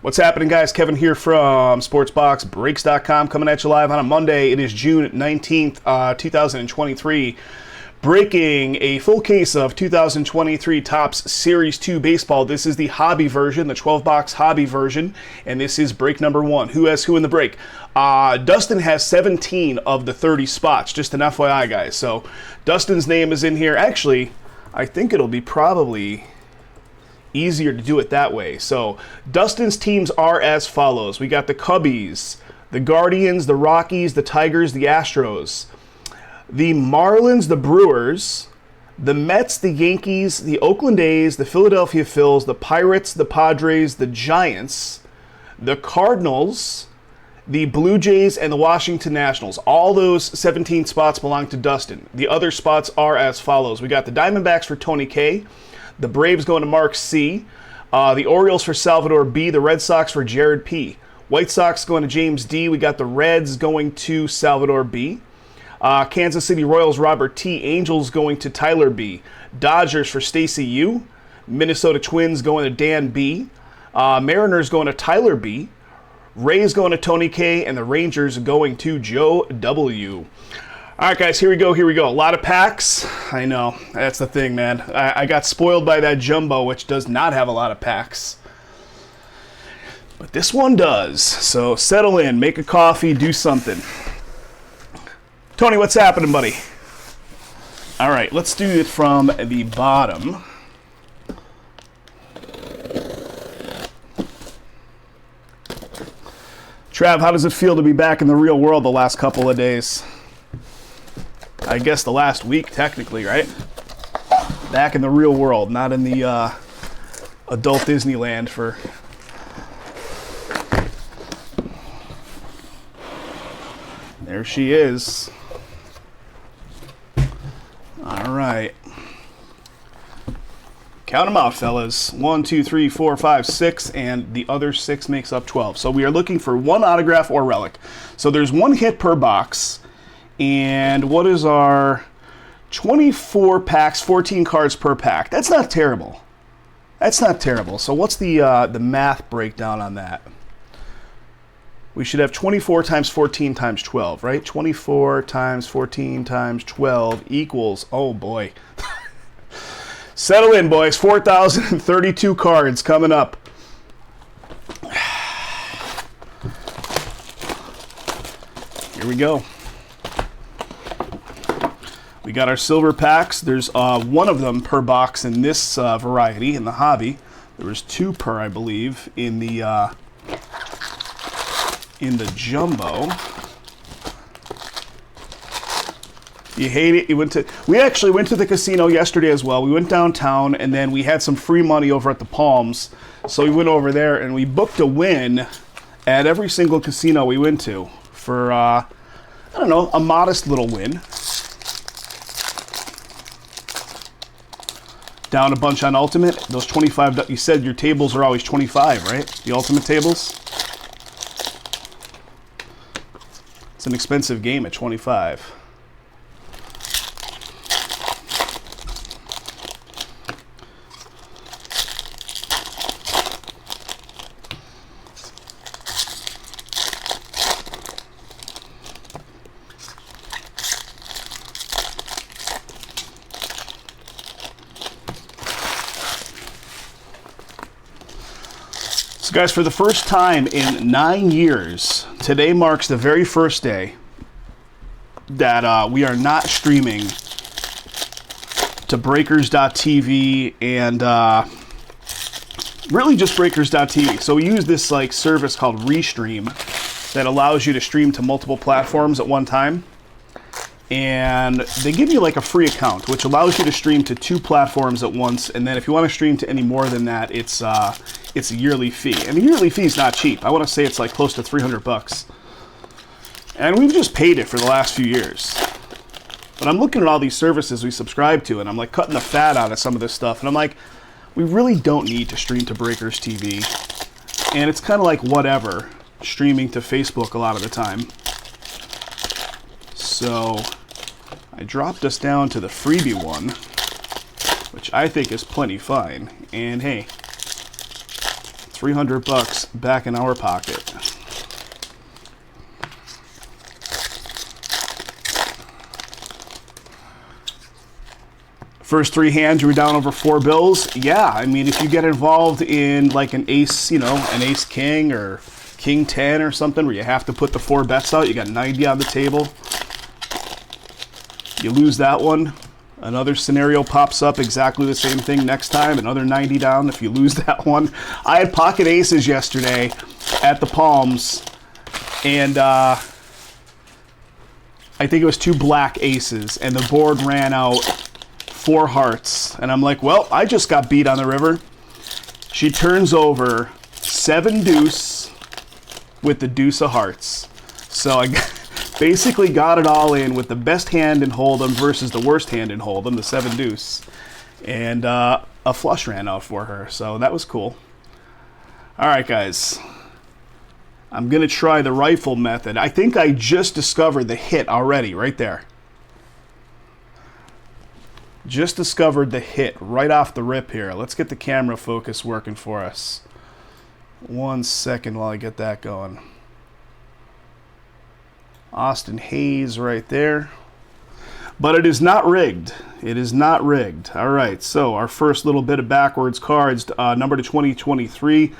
What's happening, guys? Kevin here from SportsBoxBreaks.com, coming at you live on a Monday. It is June 19th, 2023. Breaking a full case of 2023 Topps Series 2 baseball. This is the hobby version, the 12-box hobby version, and this is break number 1. Who has who in the break? Dustin has 17 of the 30 spots, just an FYI, guys. So Dustin's name is in here. Actually, I think it'll be probably easier to do it that way. So Dustin's teams are as follows. We got the Cubbies, the Guardians, the Rockies, the Tigers, the Astros, the Marlins, the Brewers, the Mets, the Yankees, the Oakland A's, the Philadelphia Phils, the Pirates, the Padres, the Giants, the Cardinals, the Blue Jays, and the Washington Nationals. All those 17 spots belong to Dustin. The other spots are as follows. We got the Diamondbacks for Tony K, the Braves going to Mark C, the Orioles for Salvador B, the Red Sox for Jared P, White Sox going to James D, we got the Reds going to Salvador B, Kansas City Royals Robert T, Angels going to Tyler B, Dodgers for Stacy U, Minnesota Twins going to Dan B, Mariners going to Tyler B, Rays going to Tony K, and the Rangers going to Joe W. All right, guys, here we go. A lot of packs. I know, that's the thing, man. I got spoiled by that jumbo, which does not have a lot of packs. But this one does. So settle in, make a coffee, do something. Tony, what's happening, buddy? All right, let's do it from the bottom. Trav, how does it feel to be back in the real world the last couple of days? I guess the last week, technically, right? Back in the real world, not in the adult Disneyland for... There she is. All right. Count them out, fellas. 1, 2, 3, 4, 5, 6, and the other 6 makes up 12. So we are looking for one autograph or relic. So there's one hit per box. And what is our 24 packs, 14 cards per pack? That's not terrible. That's not terrible. So what's the math breakdown on that? We should have 24 times 14 times 12, right? 24 times 14 times 12 equals, oh boy. Settle in, boys. 4,032 cards coming up. Here we go. We got our silver packs. There's one of them per box in this variety, in the hobby. There was 2 per, I believe, in the jumbo. You hate it? We actually went to the casino yesterday as well. We went downtown, and then we had some free money over at the Palms. So we went over there, and we booked a win at every single casino we went to for, I don't know, a modest little win. Down a bunch on Ultimate. Those 25, you said your tables are always 25, right? The Ultimate tables? It's an expensive game at 25. So guys, for the first time in 9 years, today marks the very first day that we are not streaming to Breakers.tv and really just Breakers.tv. So we use this like service called Restream that allows you to stream to multiple platforms at one time. And they give you like a free account, which allows you to stream to 2 platforms at once. And then if you want to stream to any more than that, it's a yearly fee. And the yearly fee is not cheap. I want to say it's like close to $300. And we've just paid it for the last few years. But I'm looking at all these services we subscribe to, and I'm like cutting the fat out of some of this stuff. And I'm like, we really don't need to stream to Breakers TV. And it's kind of like whatever, streaming to Facebook a lot of the time. So I dropped us down to the freebie one, which I think is plenty fine. And hey, $300 back in our pocket. First 3 hands, you were down over 4 bills. Yeah, I mean, if you get involved in like an ace, you know, an ace king or king 10 or something where you have to put the 4 bets out, you got 90 on the table. You lose that one. Another scenario pops up, exactly the same thing next time. Another 90 down if you lose that one. I had pocket aces yesterday at the Palms, and I think it was 2 black aces, and the board ran out 4 hearts. And I'm like, well, I just got beat on the river. She turns over 7 deuce with the deuce of hearts. So I basically got it all in with the best hand in Hold'em versus the worst hand in Hold'em, the 7 deuce. And a flush ran out for her, so that was cool. All right, guys. I'm going to try the rifle method. I think I just discovered the hit already, right there. Just discovered the hit right off the rip here. Let's get the camera focus working for us. 1 second while I get that going. Austin Hayes right there. But it is not rigged. It is not rigged. All right, so our first little bit of backwards cards, number to 2023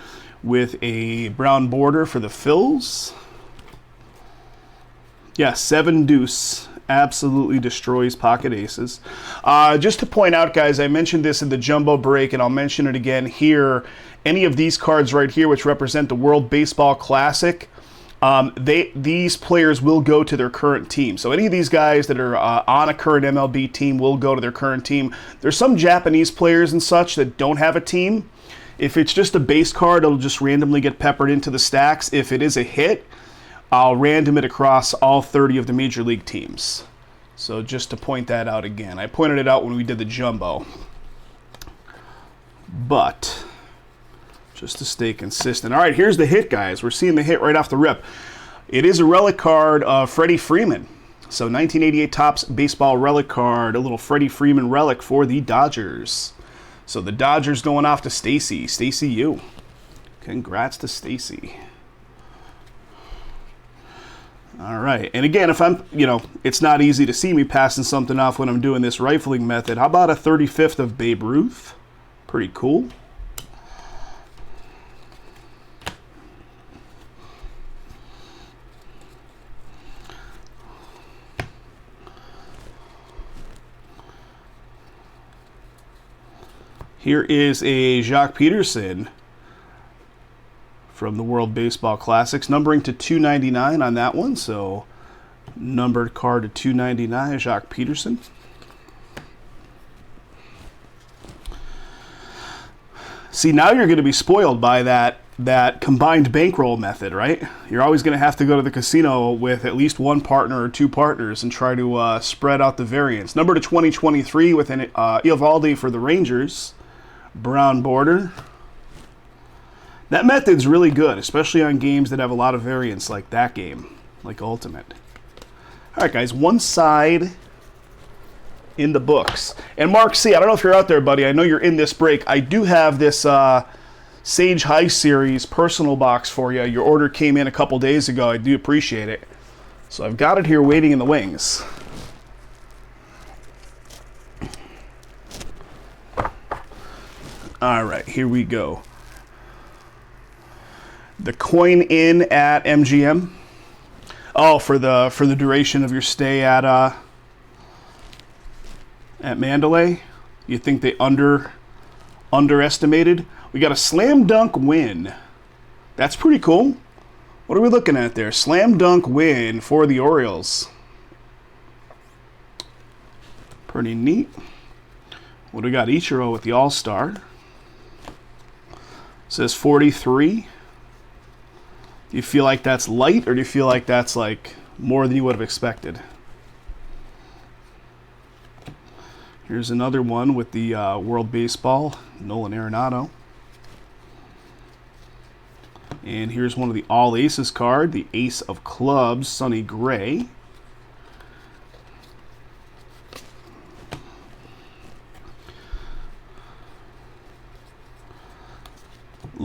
with a brown border for the fills. Yeah, 7 deuce. Absolutely destroys pocket aces. Just to point out, guys, I mentioned this in the jumbo break, and I'll mention it again here. Any of these cards right here, which represent the World Baseball Classic, these players will go to their current team. So any of these guys that are on a current MLB team will go to their current team. There's some Japanese players and such that don't have a team. If it's just a base card, it'll just randomly get peppered into the stacks. If it is a hit, I'll random it across all 30 of the major league teams. So just to point that out again. I pointed it out when we did the jumbo. But just to stay consistent. All right, here's the hit, guys. We're seeing the hit right off the rip. It is a relic card of Freddie Freeman. So 1988 Topps baseball relic card, a little Freddie Freeman relic for the Dodgers. So the Dodgers going off to Stacy. Stacy U. Congrats to Stacy. All right, and again, if I'm, it's not easy to see me passing something off when I'm doing this rifling method. How about a 35th of Babe Ruth? Pretty cool. Here is a Jacques Peterson from the World Baseball Classics, numbering to 299 on that one. So numbered card to 299, Jacques Peterson. See, now you're going to be spoiled by that combined bankroll method, right? You're always going to have to go to the casino with at least one partner or 2 partners and try to spread out the variance. Number to 2023 with an Eovaldi for the Rangers, brown border. That method's really good, especially on games that have a lot of variance like that game, like Ultimate. All right, guys, one side in the books. And Mark C., I don't know if you're out there, buddy. I know you're in this break. I do have this Sage High Series personal box for you. Your order came in a couple days ago. I do appreciate it. So I've got it here waiting in the wings. All right, here we go. The coin in at MGM. Oh, for the duration of your stay at Mandalay. You think they underestimated? We got a slam dunk win. That's pretty cool. What are we looking at there? Slam dunk win for the Orioles. Pretty neat. What do we got? Ichiro with the All-Star. Says 43. Do you feel like that's light, or do you feel like that's like more than you would have expected? Here's another one with the World Baseball, Nolan Arenado. And here's one of the All Aces card, the Ace of Clubs, Sonny Gray.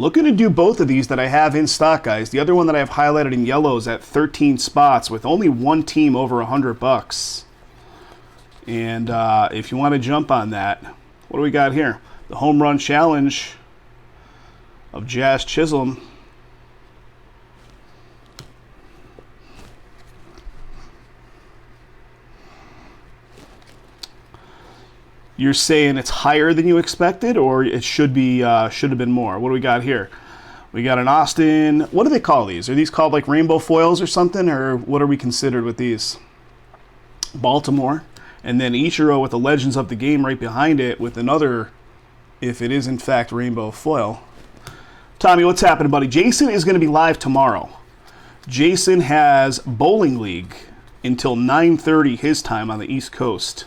Looking to do both of these that I have in stock, guys. The other one that I have highlighted in yellow is at 13 spots with only one team over $100. And if you want to jump on that, what do we got here? The Home Run Challenge of Jazz Chisholm. You're saying it's higher than you expected, or it should have been more? What do we got here? We got an Austin. What do they call these? Are these called like rainbow foils or something, or what are we considered with these? Baltimore, and then Ichiro with the Legends of the Game right behind it with another, if it is in fact rainbow foil. Tommy, what's happening, buddy? Jason is going to be live tomorrow. Jason has bowling league until 9:30 his time on the East Coast.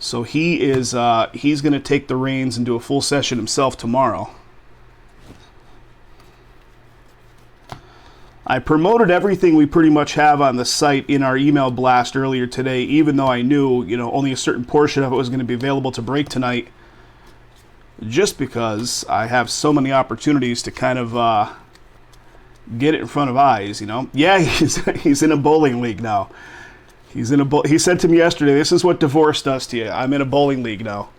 So he's going to take the reins and do a full session himself tomorrow. I promoted everything we pretty much have on the site in our email blast earlier today, even though I knew, only a certain portion of it was going to be available to break tonight, just because I have so many opportunities to kind of get it in front of eyes, Yeah, he's in a bowling league now. He said to me yesterday, this is what divorce does to you. I'm in a bowling league now.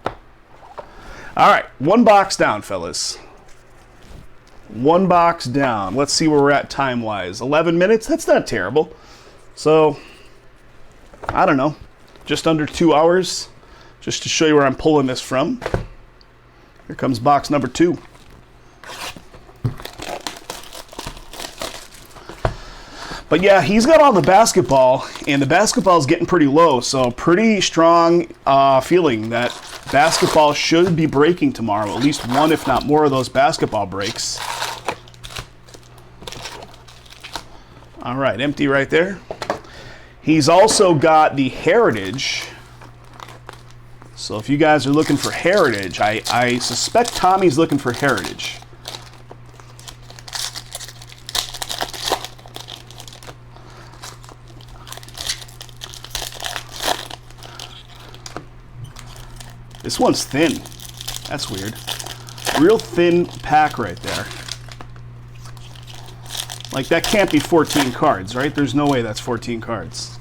All right, one box down, fellas. One box down. Let's see where we're at time-wise. 11 minutes? That's not terrible. So, I don't know. Just under 2 hours. Just to show you where I'm pulling this from. Here comes box number 2. But yeah, he's got all the basketball, and the basketball is getting pretty low, so pretty strong feeling that basketball should be breaking tomorrow. At least one, if not more, of those basketball breaks. All right, empty right there. He's also got the Heritage. So if you guys are looking for Heritage, I suspect Tommy's looking for Heritage. This one's thin. That's weird. Real thin pack right there. Like, that can't be 14 cards, right? There's no way that's 14 cards.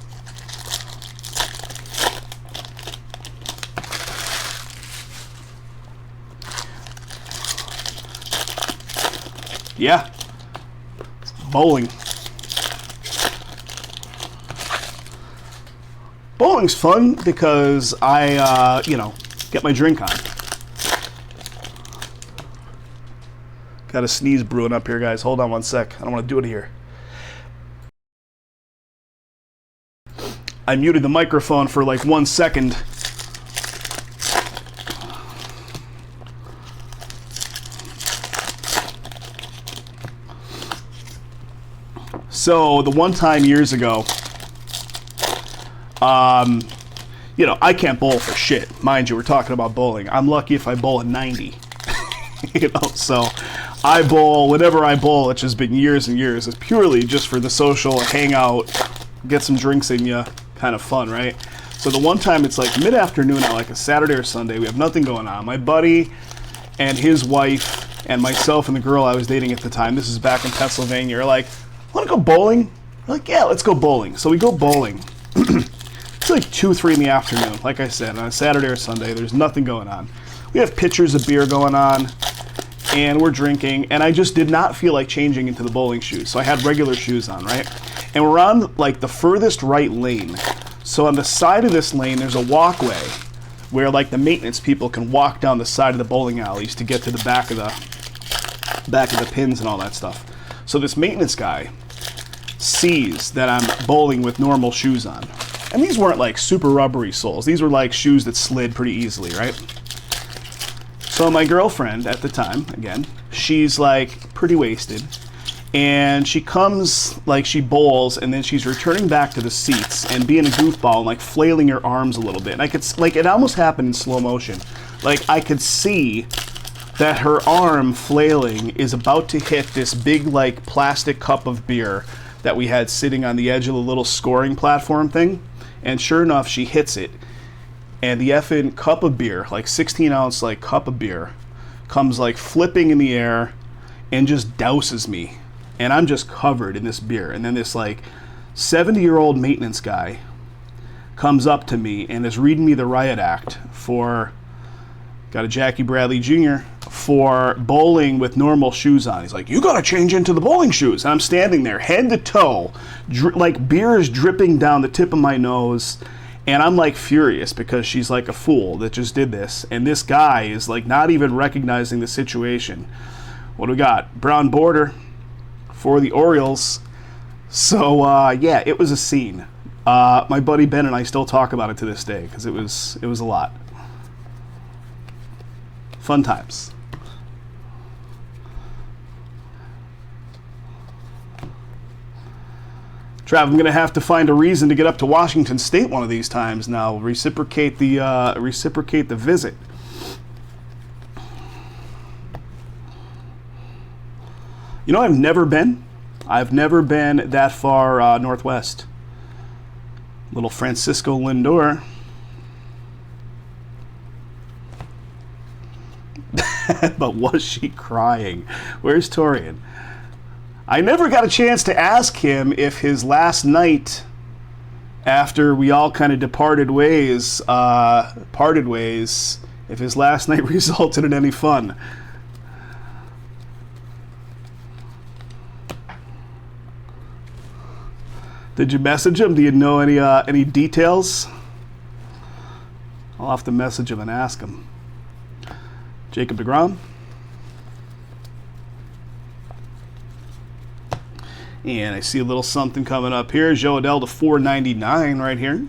Yeah. Bowling. Bowling's fun because I, get my drink on. Got a sneeze brewing up here, guys. Hold on one sec. I don't want to do it here. I muted the microphone for like 1 second. So the one time years ago, I can't bowl for shit. Mind you, we're talking about bowling. I'm lucky if I bowl a 90. So I bowl, whenever I bowl, which has been years and years, it's purely just for the social, hangout, get some drinks in you, kind of fun, right? So the one time it's like mid-afternoon on like a Saturday or Sunday, we have nothing going on. My buddy and his wife and myself and the girl I was dating at the time, this is back in Pennsylvania, are like, want to go bowling? We're like, yeah, let's go bowling. So we go bowling. It's like 2, 3 in the afternoon. Like I said, on a Saturday or Sunday, there's nothing going on. We have pitchers of beer going on, and we're drinking, and I just did not feel like changing into the bowling shoes. So I had regular shoes on, right? And we're on like the furthest right lane. So on the side of this lane, there's a walkway where like the maintenance people can walk down the side of the bowling alleys to get to the back of the pins and all that stuff. So this maintenance guy sees that I'm bowling with normal shoes on. And these weren't like super rubbery soles. These were like shoes that slid pretty easily, right? So my girlfriend at the time, again, she's like pretty wasted. And she comes, like she bowls, and then she's returning back to the seats and being a goofball and like flailing her arms a little bit. And I could, like, it almost happened in slow motion. Like I could see that her arm flailing is about to hit this big like plastic cup of beer that we had sitting on the edge of the little scoring platform thing. And sure enough, she hits it. And the effing cup of beer, like 16-ounce like cup of beer, comes like flipping in the air and just douses me. And I'm just covered in this beer. And then this like 70-year-old maintenance guy comes up to me and is reading me the riot act for, got a Jackie Bradley Jr., for bowling with normal shoes on. He's like, you gotta change into the bowling shoes. And I'm standing there, head to toe, like beer is dripping down the tip of my nose. And I'm like furious because she's like a fool that just did this. And this guy is like not even recognizing the situation. What do we got? Brown border for the Orioles. So yeah, it was a scene. My buddy Ben and I still talk about it to this day because it was a lot. Fun times. Trav, I'm going to have to find a reason to get up to Washington State one of these times now. Reciprocate the visit. You know, I've never been that far northwest. Little Francisco Lindor. But was she crying? Where's Torian? I never got a chance to ask him if his last night, after we all kind of parted ways, if his last night resulted in any fun. Did you message him? Do you know any details? I'll have to message him and ask him. Jacob deGrom. And I see a little something coming up here. Joe Adele to 499 right here.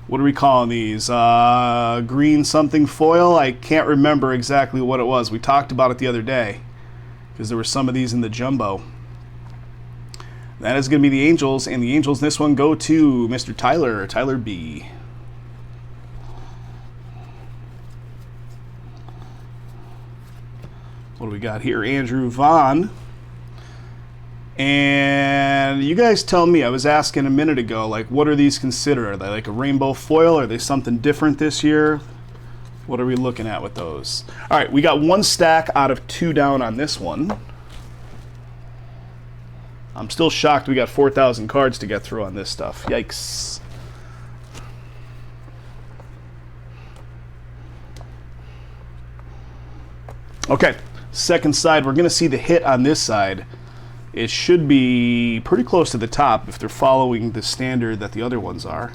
What are we calling these? Green something foil? I can't remember exactly what it was. We talked about it the other day because there were some of these in the jumbo. That is going to be the Angels, and the Angels this one go to Mr. Tyler B. What do we got here? Andrew Vaughn. And you guys tell me, I was asking a minute ago, like, what are these considered? Are they like a rainbow foil? Are they something different this year? What are we looking at with those? All right, we got one stack out of 2 down on this one. I'm still shocked we got 4,000 cards to get through on this stuff. Yikes. Okay, second side, we're going to see the hit on this side. It should be pretty close to the top if they're following the standard that the other ones are.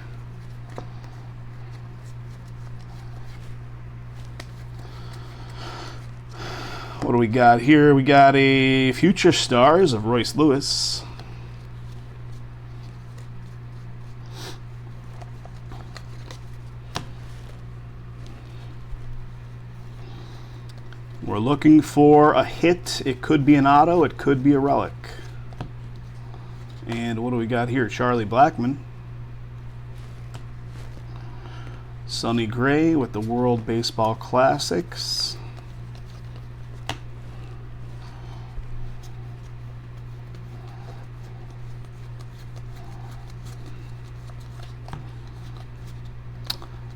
What do we got here? We got a Future Stars of Royce Lewis. We're looking for a hit. It could be an auto. It could be a relic. And what do we got here? Charlie Blackmon. Sonny Gray with the World Baseball Classics.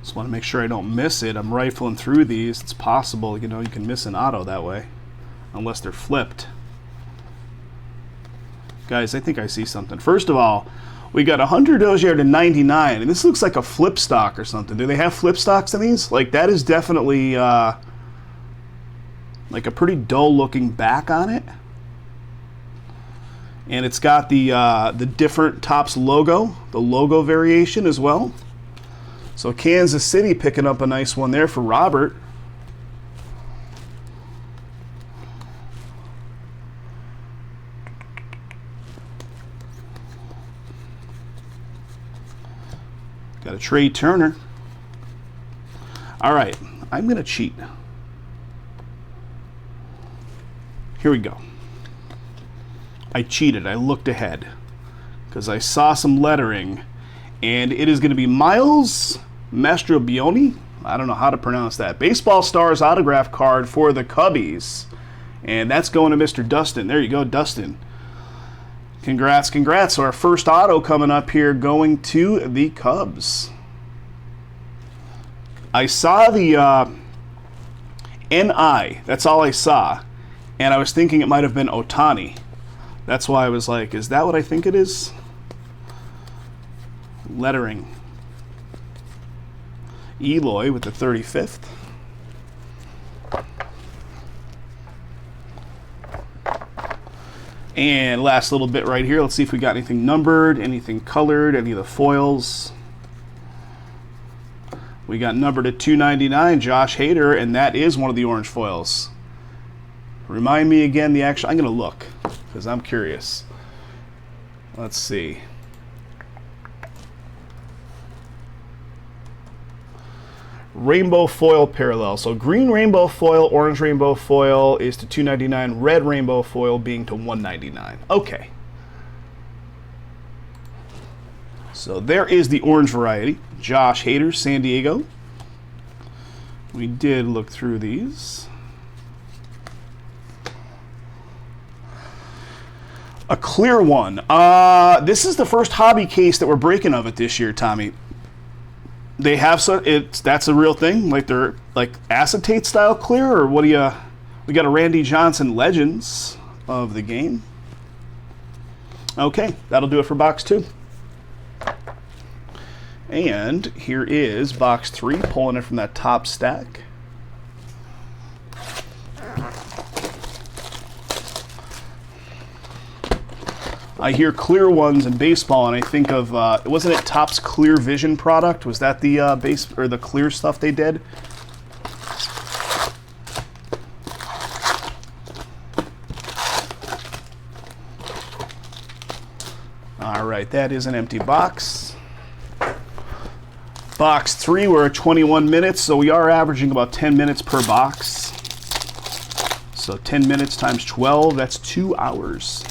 Just want to make sure I don't miss it. I'm rifling through these. It's possible, you know, you can miss an auto that way, unless they're flipped. Guys, I think I see something. First of all, we got 100 Dozier to 99, and this looks like a flip stock or something. Do they have flip stocks in these? Like, that is definitely like a pretty dull-looking back on it. And it's got the different Topps logo, the logo variation as well. So Kansas City picking up a nice one there for Robert. Got a Trey Turner. All right, I'm going to cheat. Here we go. I cheated. I looked ahead because I saw some lettering, and it is going to be Miles Mastrobuoni. I don't know how to pronounce that. Baseball Stars autograph card for the Cubbies, and that's going to Mr. Dustin. There you go, Dustin. Congrats, congrats. So our first auto coming up here going to the Cubs. I saw the NI. That's all I saw. And I was thinking it might have been Otani. That's why I was like, is that what I think it is? Lettering. Eloy with the 35th. And last little bit right here. Let's see if we got anything numbered, anything colored, any of the foils. We got numbered at 299, Josh Hader, and that is one of the orange foils. Remind me again the actual. I'm going to look because I'm curious. Let's see. Rainbow foil parallel. So green rainbow foil, orange rainbow foil is to $2.99. Red rainbow foil being to $1.99. Okay. So there is the orange variety. Josh Hader, San Diego. We did look through these. A clear one. This is the first hobby case that we're breaking of it this year, Tommy. They have that's a real thing, like they're like acetate style clear, or what do you? We got a Randy Johnson Legends of the game. Okay, that'll do it for box 2. And here is box 3, pulling it from that top stack. I hear clear ones in baseball, and I think of wasn't it Topps Clear Vision product? Was that the base or the clear stuff they did? All right, that is an empty box. Box 3, we're at 21 minutes, so we are averaging about 10 minutes per box. So 10 minutes times 12, that's 2 hours.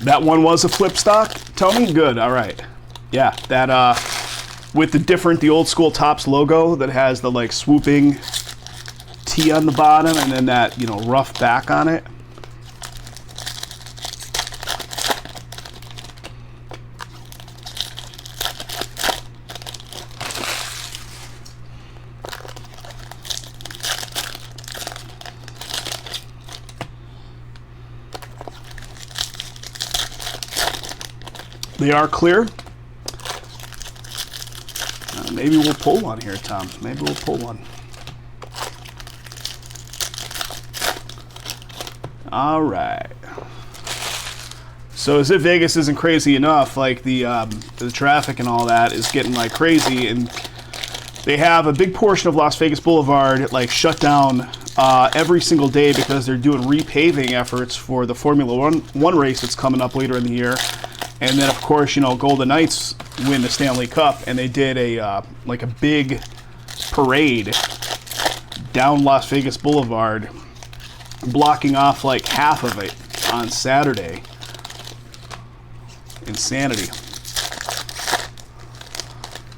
That one was a flip stock, Tony? Good, all right. Yeah, that with the old school Topps logo that has the like swooping T on the bottom and then that, you know, rough back on it. They are clear. Maybe we'll pull one here, Tom. Maybe we'll pull one. All right. So as if Vegas isn't crazy enough, like the traffic and all that is getting like crazy, and they have a big portion of Las Vegas Boulevard like shut down every single day because they're doing repaving efforts for the Formula One race that's coming up later in the year. And then, of course, you know, Golden Knights win the Stanley Cup, and they did a like a big parade down Las Vegas Boulevard, blocking off like half of it on Saturday. Insanity.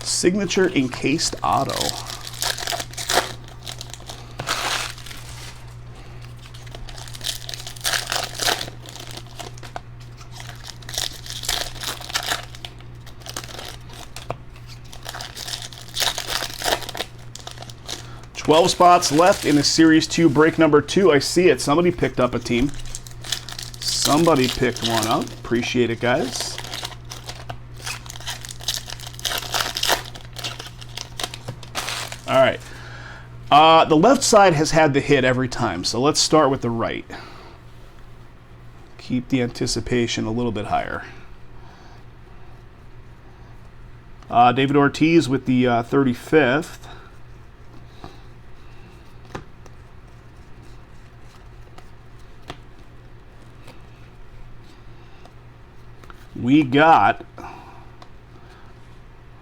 Signature encased auto. Twelve spots left in the Series 2 break number 2. I see it. Somebody picked up a team. Somebody picked one up. Appreciate it, guys. All right. The left side has had the hit every time, so let's start with the right. Keep the anticipation a little bit higher. David Ortiz with the 35th. We got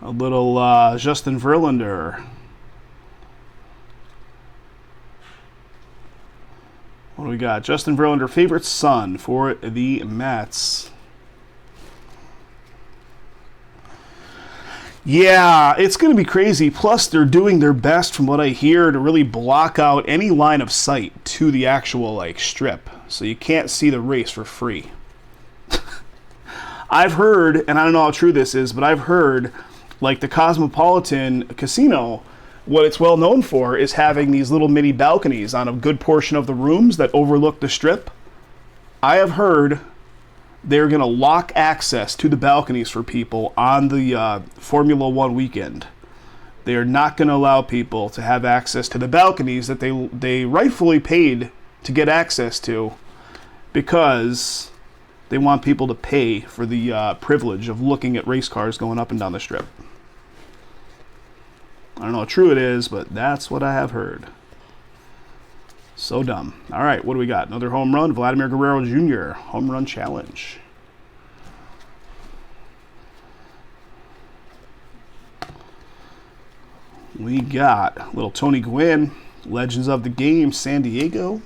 a little Justin Verlander. What do we got? Justin Verlander, favorite son for the Mets. Yeah, it's going to be crazy. Plus, they're doing their best, from what I hear, to really block out any line of sight to the actual like strip, so you can't see the race for free. I've heard, and I don't know how true this is, but I've heard, like the Cosmopolitan Casino, what it's well known for is having these little mini balconies on a good portion of the rooms that overlook the strip. I have heard they're going to lock access to the balconies for people on the Formula One weekend. They are not going to allow people to have access to the balconies that they rightfully paid to get access to, because they want people to pay for the privilege of looking at race cars going up and down the strip. I don't know how true it is, but that's what I have heard. So dumb. All right, what do we got? Another home run. Vladimir Guerrero Jr. Home run challenge. We got little Tony Gwynn, Legends of the Game, San Diego.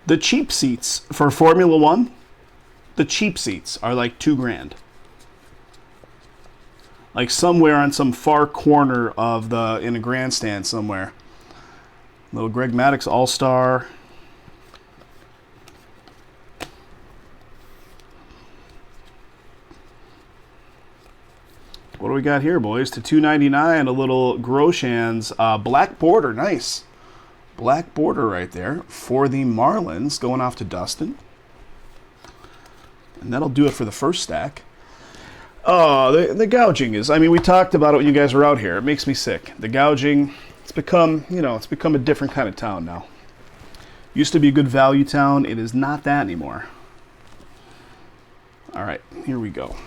The cheap seats for Formula One, the cheap seats are like $2,000. Like somewhere on some far corner of in a grandstand somewhere. Little Greg Maddux All-Star. What do we got here, boys? To $2.99, a little Groshans black border, nice. Black border right there for the Marlins, going off to Dustin. And that'll do it for the first stack. Oh, the gouging is, I mean, we talked about it when you guys were out here. It makes me sick. The gouging, it's become a different kind of town now. Used to be a good value town. It is not that anymore. All right, here we go.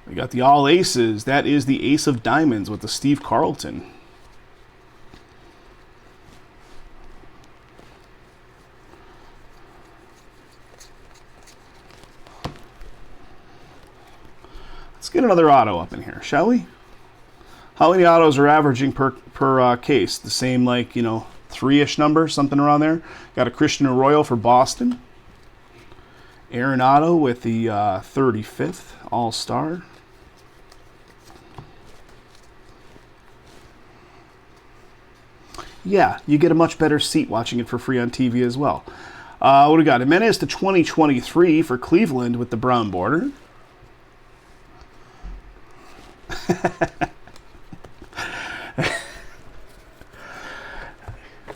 We got the all aces. That is the ace of diamonds with the Steve Carlton. Let's get another auto up in here, shall we? How many autos are averaging per case? The same, like, 3-ish number, something around there. Got a Christian Arroyo for Boston. Aaron Otto with the 35th All-Star. Yeah, you get a much better seat watching it for free on TV as well. What do we got? Jimenez to 2023 for Cleveland with the brown border.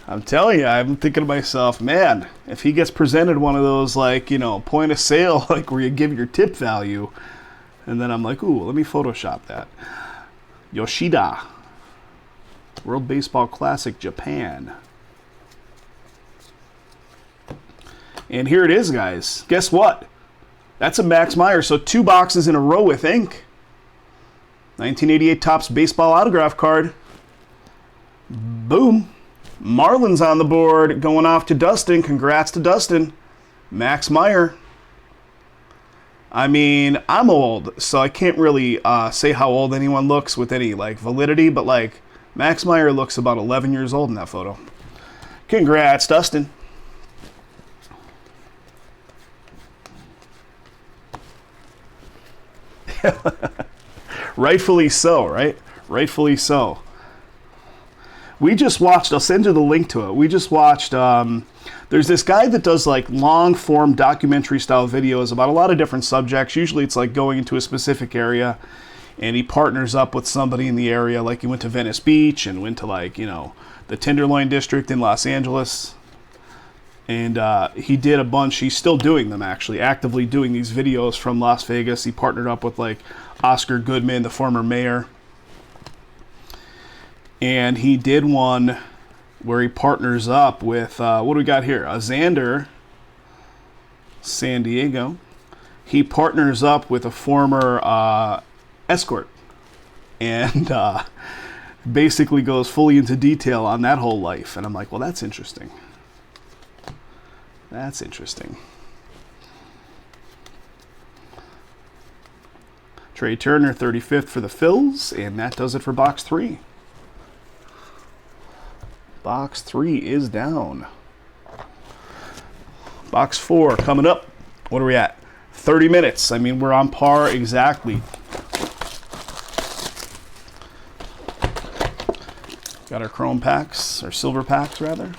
I'm telling you, I'm thinking to myself, man, if he gets presented one of those, like, point of sale, like where you give your tip value, and then I'm like, ooh, let me Photoshop that. Yoshida, World Baseball Classic, Japan. And here it is, guys. Guess what? That's a Max Meyer, so 2 boxes in a row with ink. 1988 Topps Baseball Autograph card. Boom. Marlins on the board, going off to Dustin. Congrats to Dustin. Max Meyer. I mean, I'm old, so I can't really say how old anyone looks with any, validity, but, Max Meyer looks about 11 years old in that photo. Congrats, Dustin. Rightfully so, right? Rightfully so. We just watched, I'll send you the link to it. We just watched, there's this guy that does long form documentary style videos about a lot of different subjects. Usually it's going into a specific area, and he partners up with somebody in the area. Like he went to Venice Beach and went to the Tenderloin District in Los Angeles. And he did a bunch, he's still doing them actually, actively doing these videos from Las Vegas. He partnered up with Oscar Goodman, the former mayor. And he did one where he partners up with, what do we got here? A Xander, San Diego. He partners up with a former escort. And basically goes fully into detail on that whole life. And I'm like, well, that's interesting. That's interesting. Trey Turner, 35th for the Phils, and that does it for box 3. Box 3 is down. Box 4 coming up. What are we at? 30 minutes. I mean, we're on par exactly. Got our chrome packs, or silver packs rather.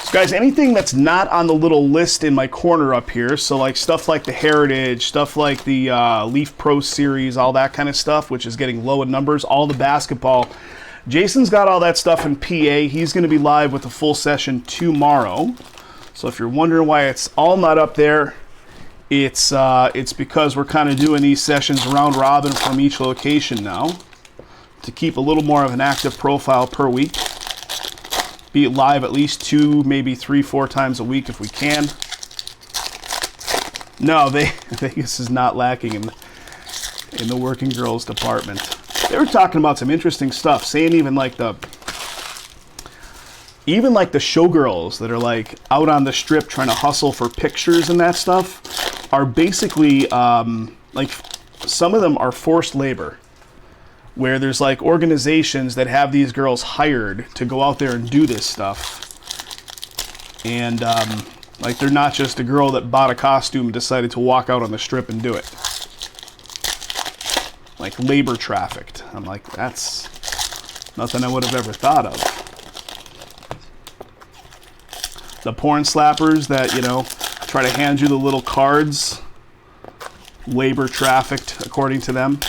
So guys, anything that's not on the little list in my corner up here, so like stuff like the Heritage, stuff like the Leaf Pro Series, all that kind of stuff, which is getting low in numbers, all the basketball. Jason's got all that stuff in PA. He's going to be live with a full session tomorrow. So if you're wondering why it's all not up there, it's because we're kind of doing these sessions round robin from each location now to keep a little more of an active profile per week. Be live at least 2, maybe 3, 4 times a week if we can. No, Vegas is not lacking in the working girls department. They were talking about some interesting stuff, saying even like the showgirls that are like out on the strip trying to hustle for pictures and that stuff are basically like some of them are forced labor, where there's like organizations that have these girls hired to go out there and do this stuff, and like they're not just a girl that bought a costume and decided to walk out on the strip and do it. Like labor trafficked. I'm like, that's nothing I would have ever thought of. The porn slappers that, you know, try to hand you the little cards, labor trafficked according to them.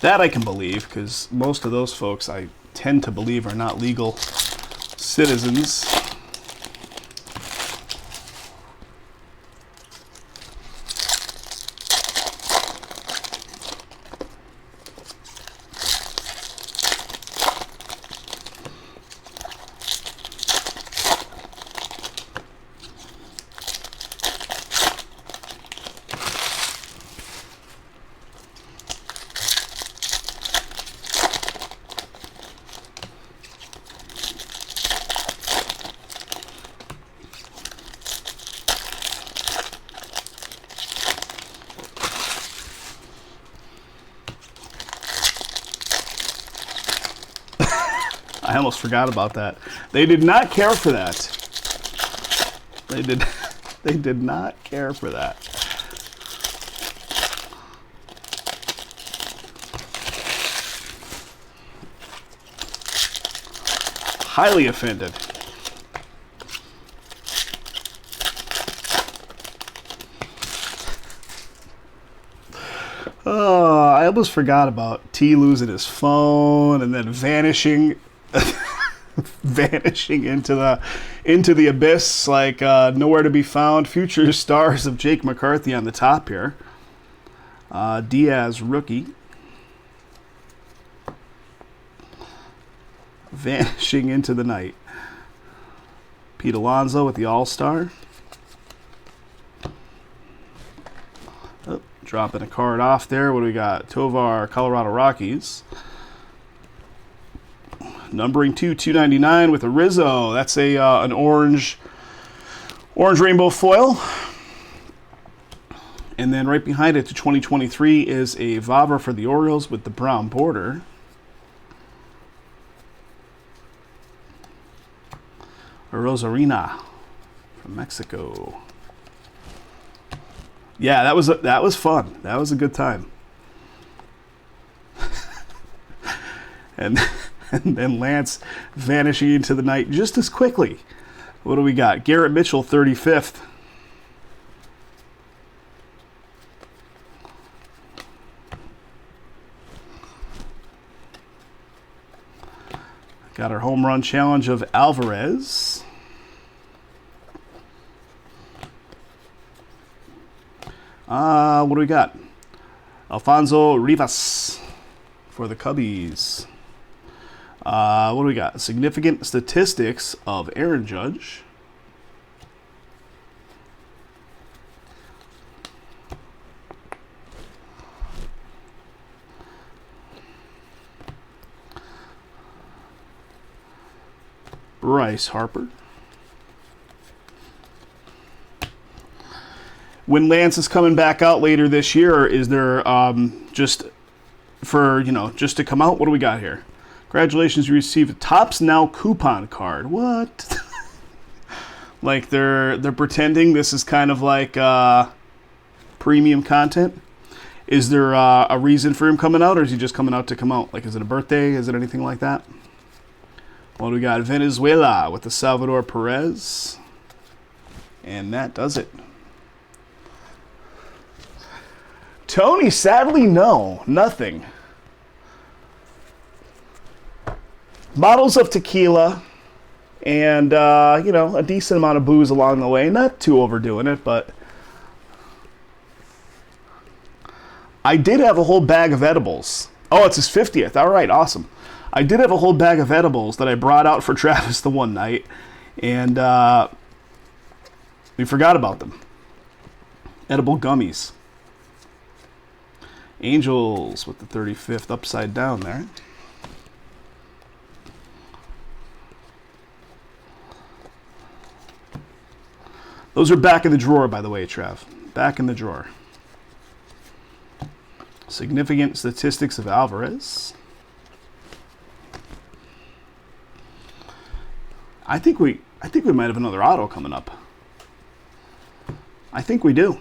That I can believe, because most of those folks I tend to believe are not legal citizens. I almost forgot about that. They did not care for that. They did not care for that. Highly offended. Oh, I almost forgot about T losing his phone and then vanishing into the abyss like nowhere to be found. Future stars of Jake McCarthy on the top here. Diaz rookie. Vanishing into the night. Pete Alonso with the All-Star. Oh, dropping a card off there. What do we got? Tovar, Colorado Rockies. Numbering 2/299 with a Rizzo. That's a an orange rainbow foil. And then right behind it to 2023 is a Vavra for the Orioles with the brown border. A Rosarina from Mexico. Yeah, that was fun. That was a good time. And then Lance vanishing into the night just as quickly. What do we got? Garrett Mitchell, 35th. Got our home run challenge of Alvarez. What do we got? Alfonso Rivas for the Cubbies. What do we got? Significant statistics of Aaron Judge. Bryce Harper. When Lance is coming back out later this year, is there just for, just to come out? What do we got here? Congratulations, you received a Topps Now coupon card. What? Like they're pretending this is kind of like premium content. Is there a reason for him coming out, or is he just coming out to come out? Like, is it a birthday? Is it anything like that? Well, we got Venezuela with the Salvador Perez. And that does it. Tony, sadly, no. Nothing. Bottles of tequila and, a decent amount of booze along the way. Not too overdoing it, but I did have a whole bag of edibles. Oh, it's his 50th. All right, awesome. I did have a whole bag of edibles that I brought out for Travis the one night, and we forgot about them. Edible gummies. Angels with the 35th upside down there. Those are back in the drawer, by the way, Trav. Back in the drawer. Significant statistics of Alvarez. I think we might have another auto coming up. I think we do.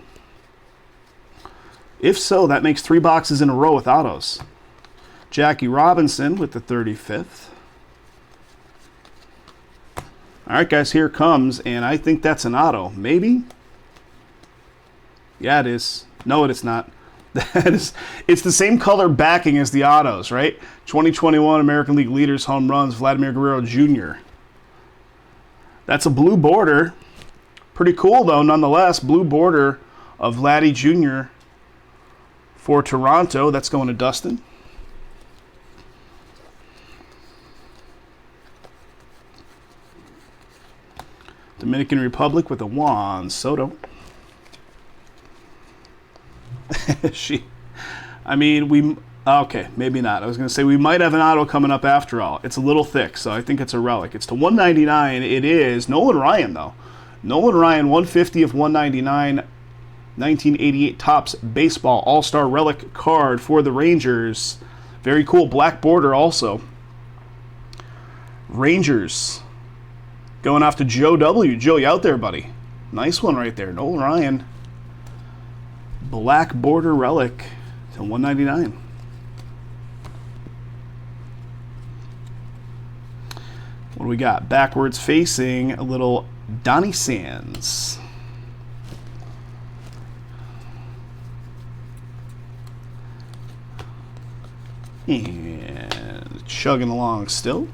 If so, that makes 3 boxes in a row with autos. Jackie Robinson with the 35th. All right, guys, here it comes, and I think that's an auto. Maybe? Yeah, it is. No, it's not. It's the same color backing as the autos, right? 2021 American League leaders home runs, Vladimir Guerrero Jr. That's a blue border. Pretty cool, though, nonetheless. Blue border of Vladdy Jr. for Toronto. That's going to Dustin. Dominican Republic with a Juan Soto. Okay, maybe not. I was going to say we might have an auto coming up after all. It's a little thick, so I think it's a relic. It's to 199. It is Nolan Ryan, though. Nolan Ryan, 150 of 199, 1988 Topps Baseball All-Star Relic card for the Rangers. Very cool. Black border also. Rangers. Going off to Joe W. Joe, you out there, buddy? Nice one right there. Nolan Ryan. Black border relic to 199. What do we got? Backwards facing a little Donnie Sands. And chugging along still.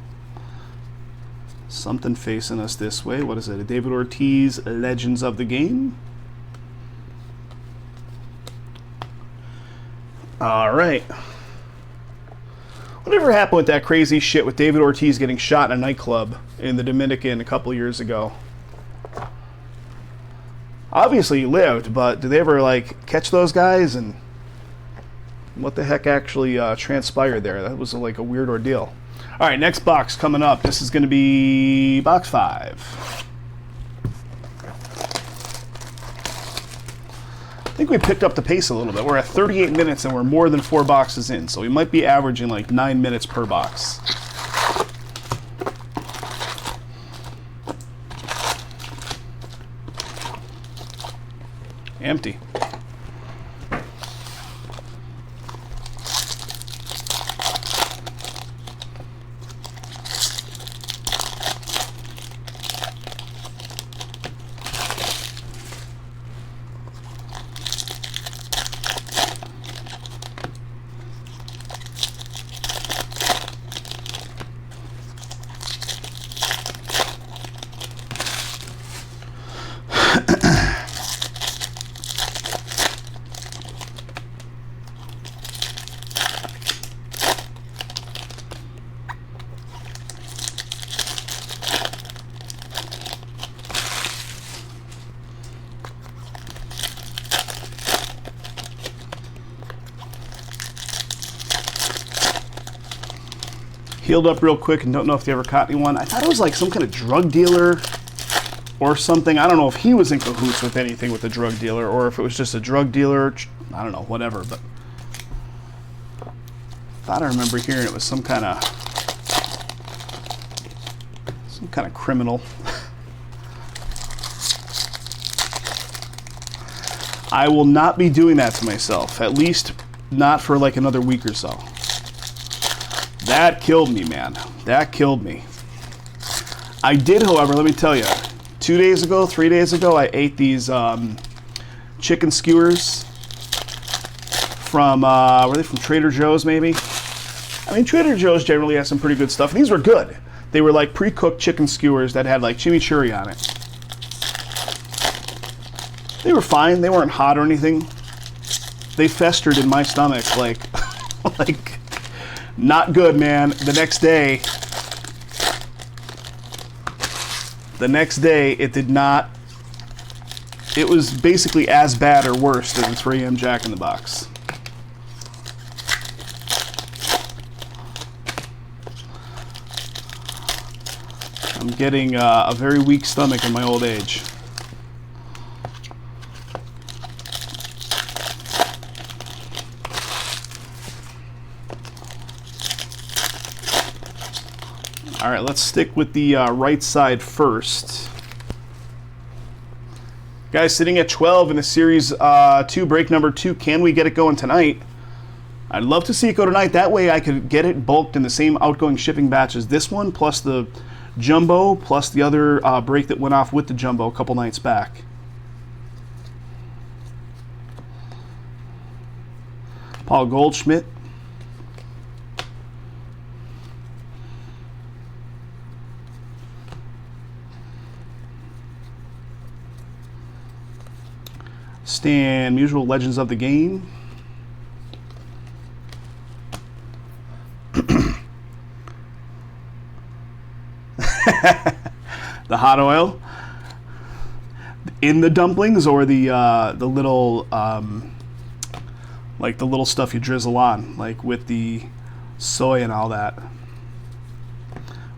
Something facing us this way. What is it? A David Ortiz Legends of the Game. All right. Whatever happened with that crazy shit with David Ortiz getting shot in a nightclub in the Dominican a couple years ago? Obviously he lived, but did they ever catch those guys, and what the heck actually transpired there? That was a weird ordeal. All right, next box coming up. This is going to be box 5. I think we picked up the pace a little bit. We're at 38 minutes and we're more than 4 boxes in, so we might be averaging 9 minutes per box. Empty. Healed up real quick and don't know if they ever caught anyone. I thought it was like some kind of drug dealer or something. I don't know if he was in cahoots with anything with the drug dealer or if it was just a drug dealer. I don't know, whatever. But I thought I remember hearing it was some kind of criminal. I will not be doing that to myself, at least not for like another week or so. That killed me, man. That killed me. I did, however, let me tell you, 3 days ago, I ate these chicken skewers from, were they from Trader Joe's maybe? I mean, Trader Joe's generally has some pretty good stuff. These were good. They were like pre-cooked chicken skewers that had like chimichurri on it. They were fine. They weren't hot or anything. They festered in my stomach like, like not good, man. The next day, it did not. It was basically as bad or worse than the 3 a.m. Jack in the Box. I'm getting a very weak stomach in my old age. All right, let's stick with the right side first. Guys, sitting at 12 in the Series 2, break number 2. Can we get it going tonight? I'd love to see it go tonight. That way I could get it bulked in the same outgoing shipping batch as this one, plus the jumbo, plus the other break that went off with the jumbo a couple nights back. Paul Goldschmidt. Stan Musial, Legends of the Game. The hot oil in the dumplings, or the little like the little stuff you drizzle on, like with the soy and all that.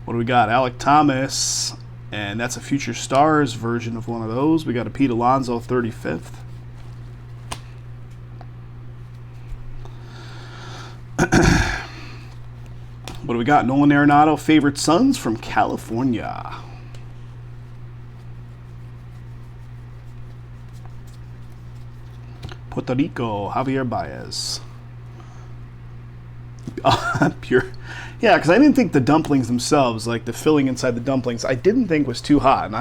What do we got? Alec Thomas, and that's a Future Stars version of one of those. We got a Pete Alonso 35th. What do we got? Nolan Arenado, Favorite Sons from California. Puerto Rico, Javier Baez. Pure. Yeah, because I didn't think the dumplings themselves, like the filling inside the dumplings, I didn't think was too hot. And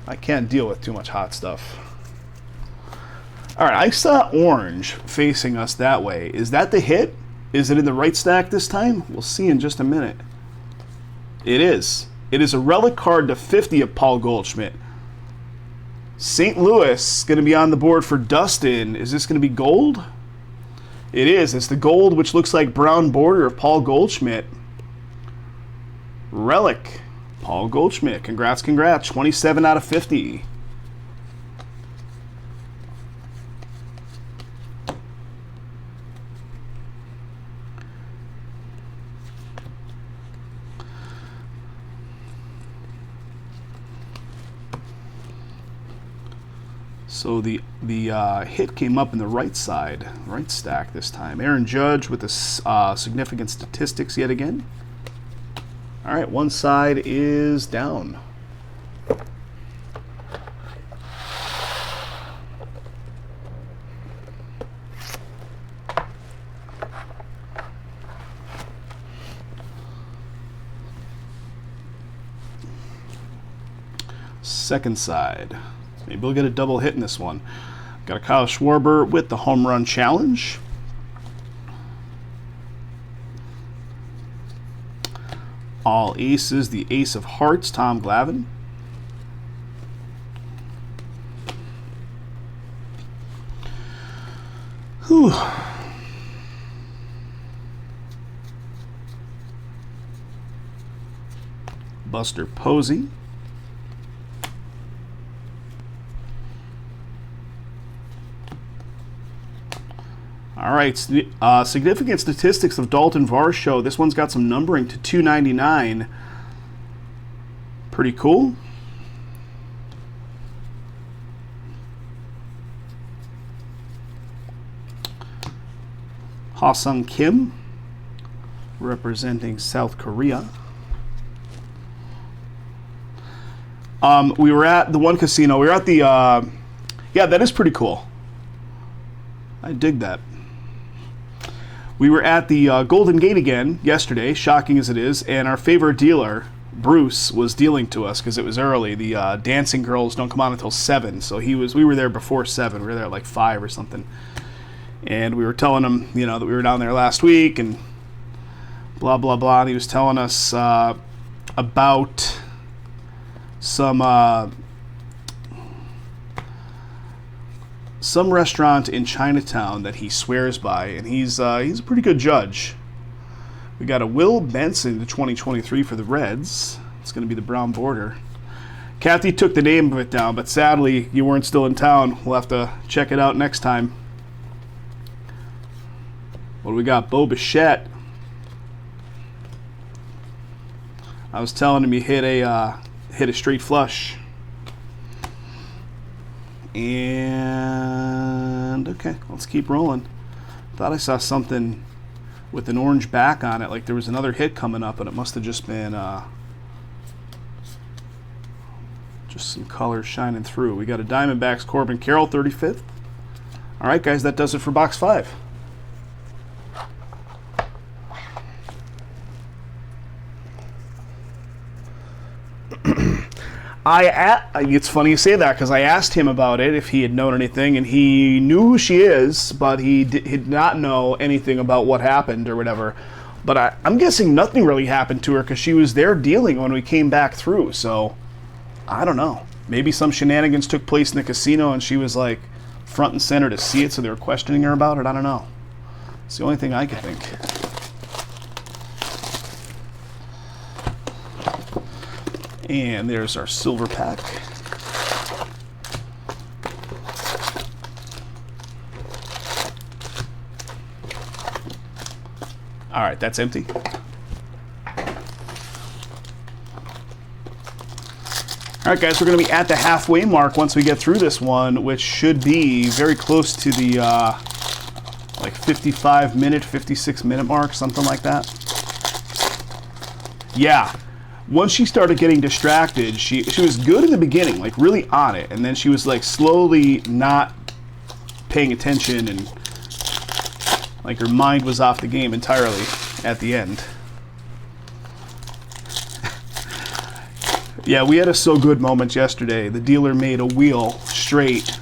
I can't deal with too much hot stuff. All right, I saw orange facing us that way. Is that the hit? Is it in the right stack this time? We'll see in just a minute. It is. It is a relic card to 50 of Paul Goldschmidt. St. Louis going to be on the board for Dustin. Is this going to be gold? It is. It's the gold, which looks like brown border of Paul Goldschmidt. Relic. Paul Goldschmidt. Congrats, congrats. 27 out of 50. So the hit came up in the right side, right stack this time. Aaron Judge with the significant statistics yet again. All right, one side is down. Second side. Maybe we'll get a double hit in this one. Got a Kyle Schwarber with the home run challenge. All aces, the ace of hearts, Tom Glavine. Whew. Buster Posey. All right, significant statistics of Dalton Varsho. This one's got some numbering to 299. Pretty cool. Ha-Sung Kim, representing South Korea. We were at the one casino. We were at the, yeah, that is pretty cool. I dig that. We were at the Golden Gate again yesterday, shocking as it is, and our favorite dealer, Bruce, was dealing to us because it was early. The dancing girls don't come on until 7, so we were there before 7. We were there at like 5 or something. And we were telling him, you know, that we were down there last week and blah, blah, blah. And he was telling us about some restaurant in Chinatown that he swears by, and he's a pretty good judge. We got a Will Benson to 2023 for the Reds. It's going to be the brown border. Kathy took the name of it down, but sadly you weren't still in town. We'll have to check it out next time. What do we got? Bo Bichette. I was telling him he hit a straight flush. And okay, let's keep rolling. Thought I saw something with an orange back on it, like there was another hit coming up, and it must have just been just some colors shining through. We got a Diamondbacks Corbin Carroll, 35th. All right, guys, that does it for box 5. It's funny you say that because I asked him about it, if he had known anything, and he knew who she is, but he did not know anything about what happened or whatever. But I'm guessing nothing really happened to her because she was there dealing when we came back through, so I don't know. Maybe some shenanigans took place in the casino and she was like front and center to see it, so they were questioning her about it. I don't know. It's the only thing I could think. And there's our silver pack. All right, that's empty. All right, guys, we're going to be at the halfway mark once we get through this one, which should be very close to the like 55-minute, 56-minute mark, something like that. Yeah. Once she started getting distracted, she was good in the beginning, like really on it, and then she was like slowly not paying attention, and like her mind was off the game entirely at the end. Yeah, we had a so good moment yesterday. The dealer made a wheel straight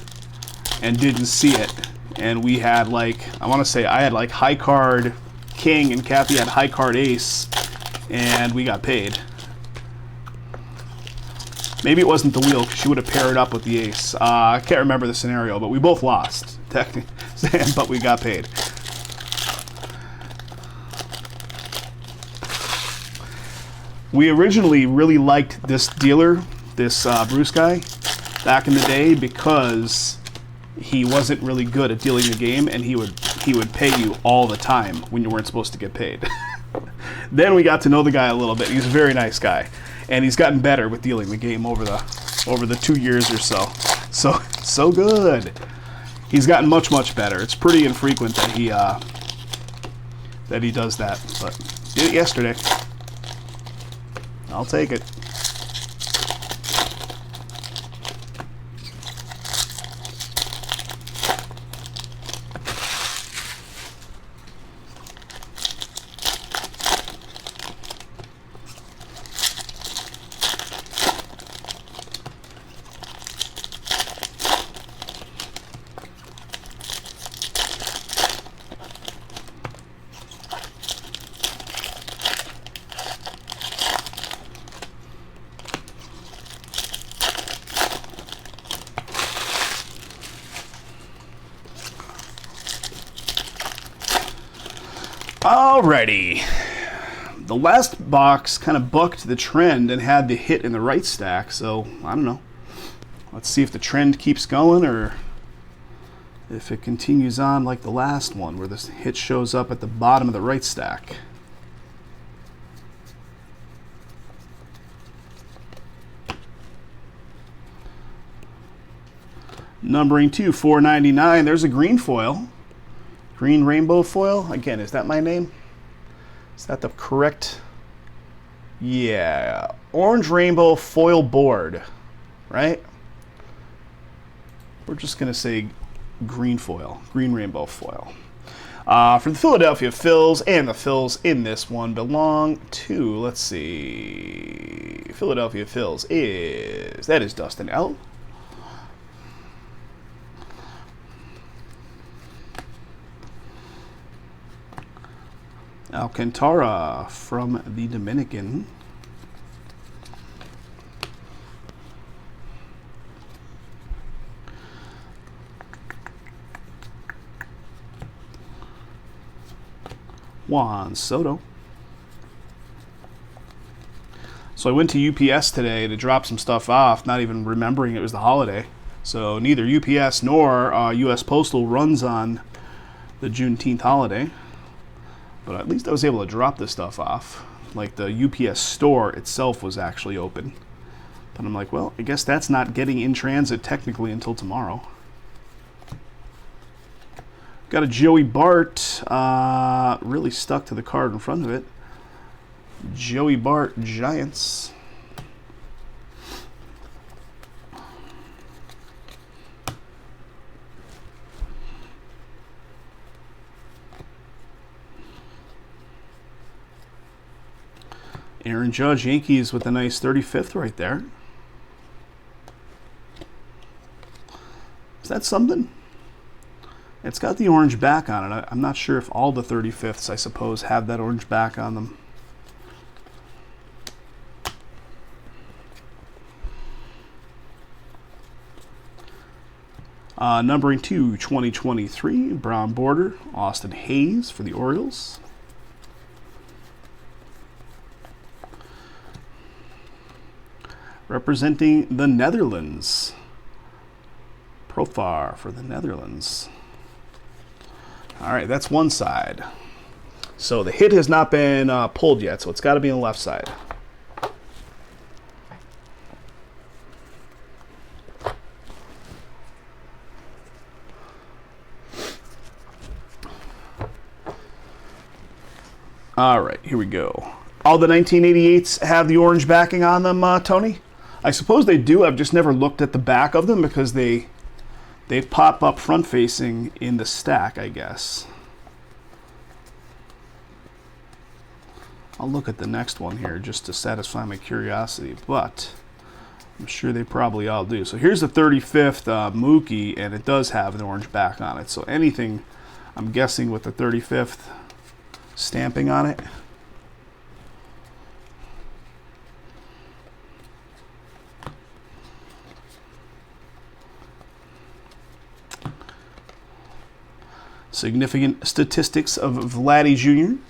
and didn't see it, and we had like, I want to say I had like high card king and Kathy had high card ace, and we got paid. Maybe it wasn't the wheel because she would have paired up with the ace. I can't remember the scenario, but we both lost, technically, but we got paid. We originally really liked this dealer, this Bruce guy, back in the day because he wasn't really good at dealing the game, and he would pay you all the time when you weren't supposed to get paid. Then we got to know the guy a little bit. He's a very nice guy. And he's gotten better with dealing the game over the 2 years or so. So good. He's gotten much better. It's pretty infrequent that he does that, but did it yesterday. I'll take it. Alrighty. The last box kind of bucked the trend and had the hit in the right stack, so I don't know. Let's see if the trend keeps going or if it continues on like the last one, where this hit shows up at the bottom of the right stack. Numbering 2, 499. There's a green foil. Green rainbow foil. Again, is that my name? Is that the correct? Yeah. Orange rainbow foil board, right? We're just going to say green foil, green rainbow foil. For the Philadelphia Phils, and the Phils in this one belong to, let's see, Philadelphia Phils that is Dustin L. Alcantara from the Dominican. Juan Soto. So I went to UPS today to drop some stuff off, not even remembering it was the holiday. So neither UPS nor US Postal runs on the Juneteenth holiday. But at least I was able to drop this stuff off. Like the UPS store itself was actually open. But I'm like, well, I guess that's not getting in transit technically until tomorrow. Got a Joey Bart, really stuck to the card in front of it. Joey Bart, Giants. Aaron Judge, Yankees with a nice 35th right there. Is that something? It's got the orange back on it. I'm not sure if all the 35ths, I suppose, have that orange back on them. Numbering 2, 2023, brown border, Austin Hayes for the Orioles. Representing the Netherlands, Profar for the Netherlands. All right, that's one side. So the hit has not been pulled yet, so it's got to be on the left side. All right, here we go. All the 1988s have the orange backing on them, Tony? I suppose they do. I've just never looked at the back of them because they pop up front-facing in the stack, I guess. I'll look at the next one here just to satisfy my curiosity, but I'm sure they probably all do. So here's the 35th Mookie, and it does have an orange back on it. So anything, I'm guessing, with the 35th stamping on it. Significant statistics of Vladdy Jr.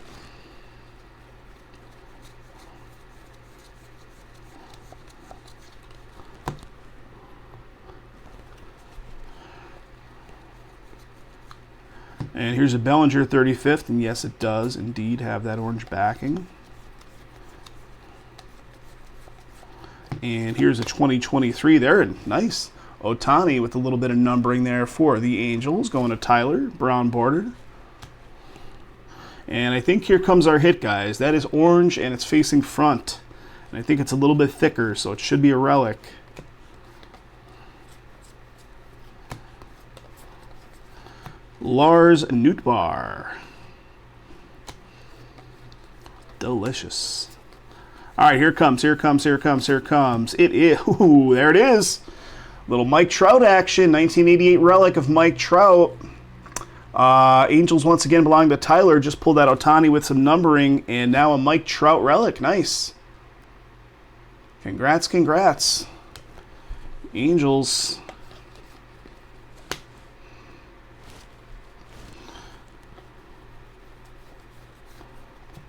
And here's a Bellinger 35th, and yes, it does indeed have that orange backing. And here's a 2023 there, nice. Ohtani with a little bit of numbering there for the Angels, going to Tyler, brown border. And I think here comes our hit, guys. That is orange, and it's facing front. And I think it's a little bit thicker, so it should be a relic. Lars Nootbaar. Delicious. All right, here comes. It is, ooh, there it is. Little Mike Trout action, 1988 relic of Mike Trout. Angels once again belong to Tyler. Just pulled out Ohtani with some numbering, and now a Mike Trout relic. Nice. Congrats. Angels.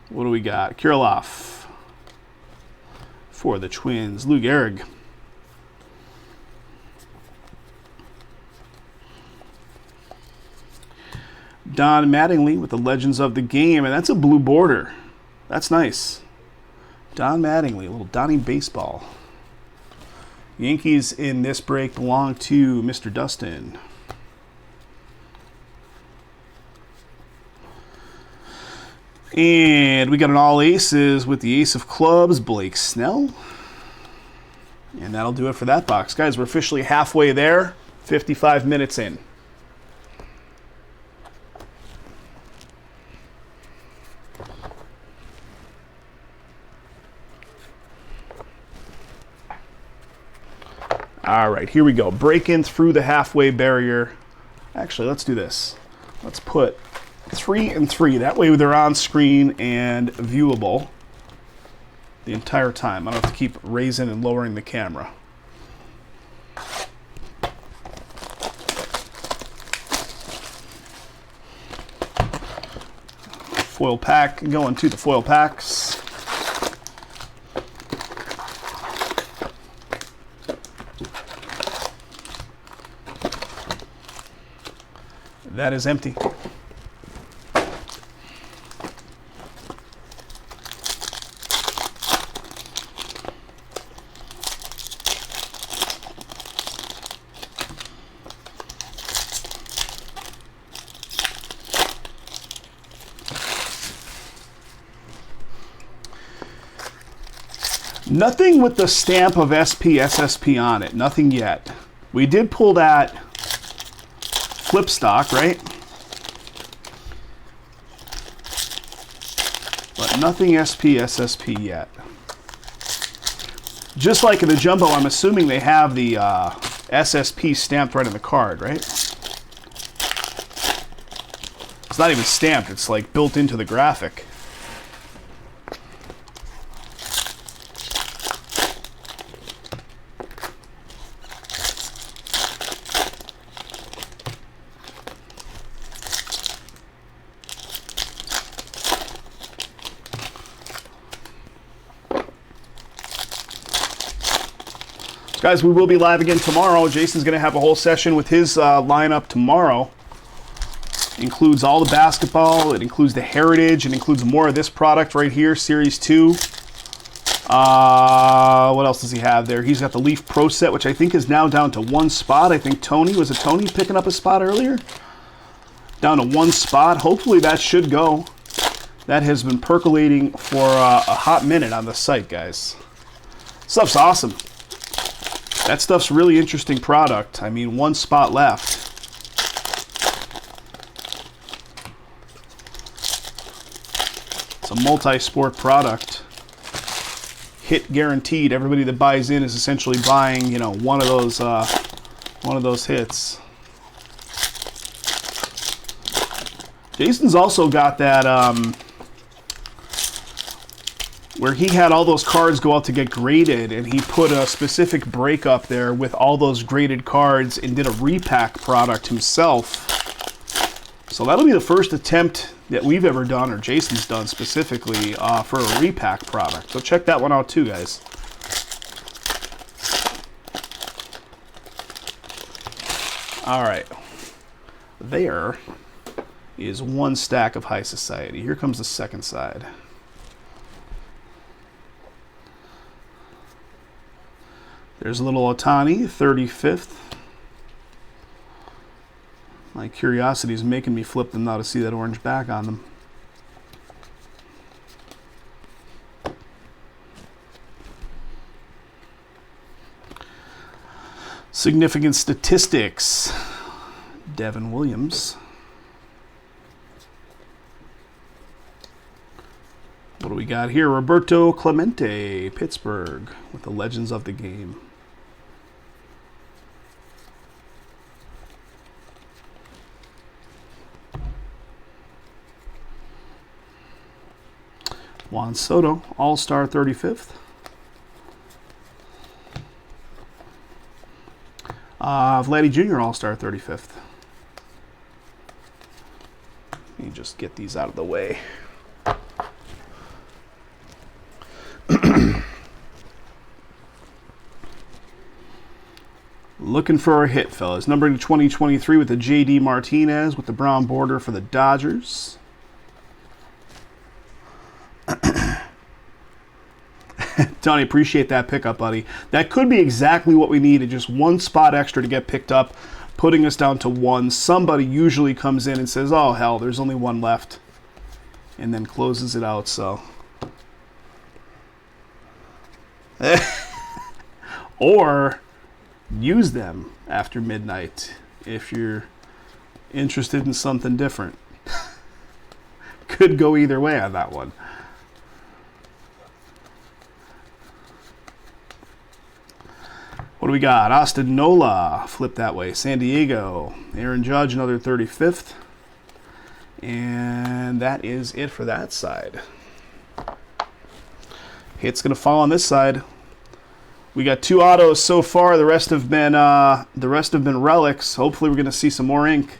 What do we got? Kirilloff for the Twins. Lou Gehrig. Don Mattingly with the Legends of the Game, and that's a blue border. That's nice. Don Mattingly, a little Donnie baseball. Yankees in this break belong to Mr. Dustin. And we got an all aces with the ace of clubs, Blake Snell. And that'll do it for that box. Guys, we're officially halfway there, 55 minutes in. All right, here we go. Breaking through the halfway barrier. Actually, let's do this. Let's put 3 and 3. That way they're on screen and viewable the entire time. I don't have to keep raising and lowering the camera. Foil pack, going to the foil packs. That is empty. Nothing with the stamp of SPSSP on it. Nothing yet. We did pull that flip stock, right? But nothing SPSSP yet. Just like in the jumbo, I'm assuming they have the SSP stamped right in the card, right? It's not even stamped. It's like built into the graphic. Guys, we will be live again tomorrow. Jason's going to have a whole session with his lineup tomorrow. Includes all the basketball. It includes the Heritage. It includes more of this product right here, Series 2. What else does he have there? He's got the Leaf Pro Set, which I think is now down to 1 spot. I think Tony, was it Tony picking up a spot earlier? Down to 1 spot. Hopefully that should go. That has been percolating for a hot minute on the site, guys. Stuff's awesome. That stuff's really interesting product. I mean, 1 spot left. It's a multi-sport product. Hit guaranteed. Everybody that buys in is essentially buying, you know, one of those hits. Jason's also got that where he had all those cards go out to get graded, and he put a specific break up there with all those graded cards and did a repack product himself. So that'll be the first attempt that we've ever done, or Jason's done specifically, for a repack product. So check that one out too, guys. All right. There is 1 stack of High Society. Here comes the second side. There's a little Ohtani, 35th. My curiosity is making me flip them now to see that orange back on them. Significant statistics. Devin Williams. What do we got here? Roberto Clemente, Pittsburgh, with the Legends of the Game. Juan Soto, All-Star 35th. Vladdy Jr., All-Star 35th. Let me just get these out of the way. Looking for a hit, fellas. Numbering to 2023 with the J.D. Martinez with the brown border for the Dodgers. Tony, appreciate that pickup, buddy. That could be exactly what we needed. Just one spot extra to get picked up, putting us down to 1. Somebody usually comes in and says, oh, hell, there's only 1 left. And then closes it out, so. Or use them after midnight if you're interested in something different. Could go either way on that one. What do we got? Austin Nola, flip that way. San Diego. Aaron Judge, another 35th. And that is it for that side. Hit's going to fall on this side. We got 2 autos so far. The rest have been relics. Hopefully we're going to see some more ink.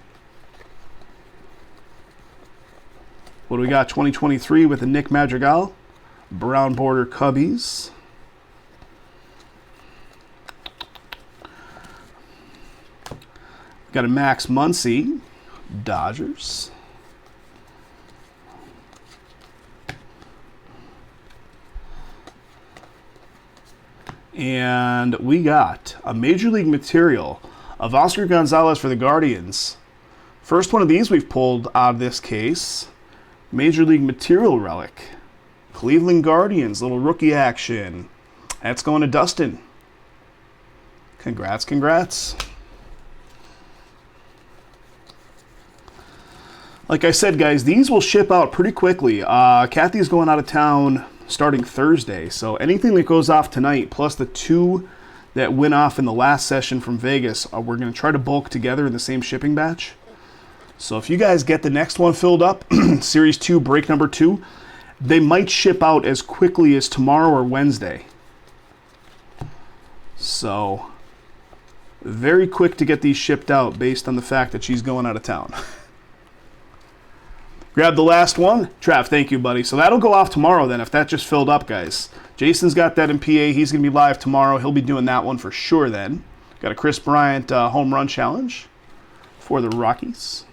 What do we got? 2023 with the Nick Madrigal. Brown border Cubbies. Got a Max Muncy, Dodgers. And we got a Major League Material of Oscar Gonzalez for the Guardians. First one of these we've pulled out of this case. Major League Material relic. Cleveland Guardians, little rookie action. That's going to Dustin. Congrats, congrats. Like I said, guys, these will ship out pretty quickly. Kathy's going out of town starting Thursday, so anything that goes off tonight, plus the 2 that went off in the last session from Vegas, we're going to try to bulk together in the same shipping batch. So if you guys get the next one filled up, Series 2, break number 2, they might ship out as quickly as tomorrow or Wednesday. So, very quick to get these shipped out based on the fact that she's going out of town. Grab the last one. Trav, thank you, buddy. So that'll go off tomorrow then if that just filled up, guys. Jason's got that in PA. He's going to be live tomorrow. He'll be doing that one for sure then. Got a Chris Bryant home run challenge for the Rockies.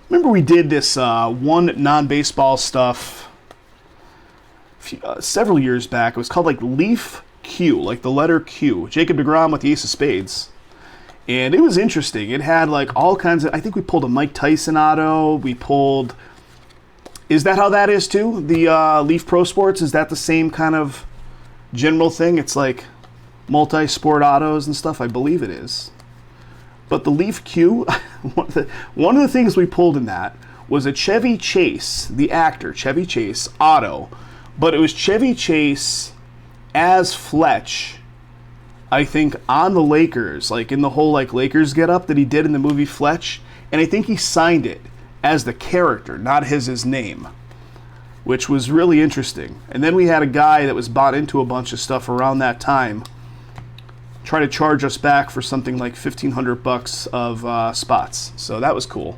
Remember we did this one non-baseball stuff several years back. It was called like Leaf Q, like the letter Q. Jacob deGrom with the Ace of Spades. And it was interesting. It had like all kinds of, I think we pulled a Mike Tyson auto. We pulled, is that how that is too? The Leaf Pro Sports, is that the same kind of general thing? It's like multi-sport autos and stuff. I believe it is. But the Leaf Q, one of the things we pulled in that was a Chevy Chase, the actor, Chevy Chase, auto. But it was Chevy Chase as Fletch, I think, on the Lakers, like in the whole like Lakers get-up that he did in the movie Fletch, and I think he signed it as the character, not his name, which was really interesting. And then we had a guy that was bought into a bunch of stuff around that time try to charge us back for something like $1,500 of spots, so that was cool.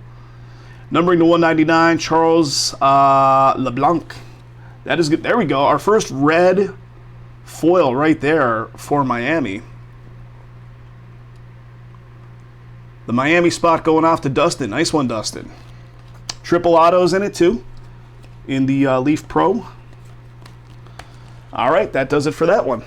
Numbering to 199, Charles LeBlanc. That is good. There we go. Our first red foil right there for Miami. The Miami spot going off to Dustin. Nice one, Dustin. Triple autos in it too, in the Leaf Pro. All right, that does it for that one.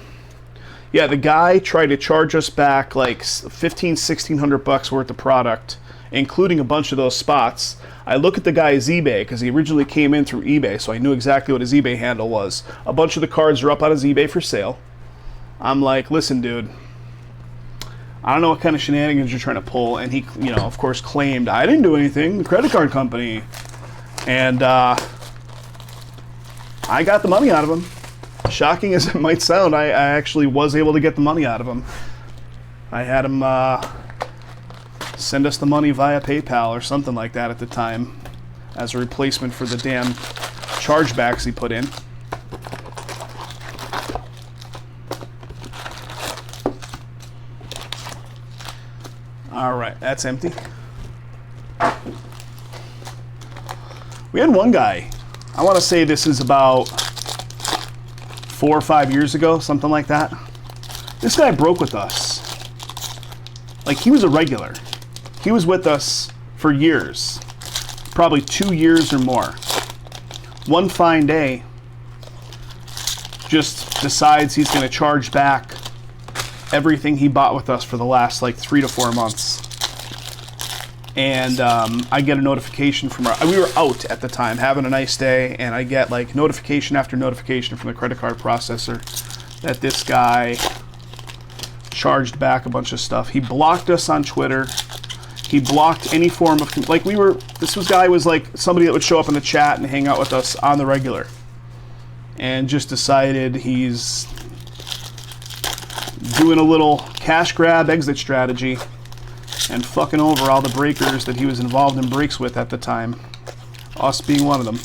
Yeah, the guy tried to charge us back like $1,500-$1,600 worth of product, including a bunch of those spots. I look at the guy's eBay because he originally came in through eBay, so I knew exactly what his eBay handle was. A bunch of the cards are up on his eBay for sale. I'm like, listen, dude, I don't know what kind of shenanigans you're trying to pull. And he, you know, of course, claimed, I didn't do anything, the credit card company. And I got the money out of him. Shocking as it might sound, I actually was able to get the money out of him. I had him send us the money via PayPal or something like that at the time as a replacement for the damn chargebacks he put in. All right, that's empty. We had one guy, I want to say this is about 4 or 5 years ago, something like that. This guy broke with us. Like, he was a regular. He was with us for years. Probably 2 years or more. One fine day, just decides he's going to charge back everything he bought with us for the last like 3 to 4 months. And I get a notification from we were out at the time having a nice day, and I get like notification after notification from the credit card processor that this guy charged back a bunch of stuff. He blocked us on Twitter. He blocked any form of, like, guy was like somebody that would show up in the chat and hang out with us on the regular, and just decided he's doing a little cash grab exit strategy and fucking over all the breakers that he was involved in breaks with at the time, us being one of them.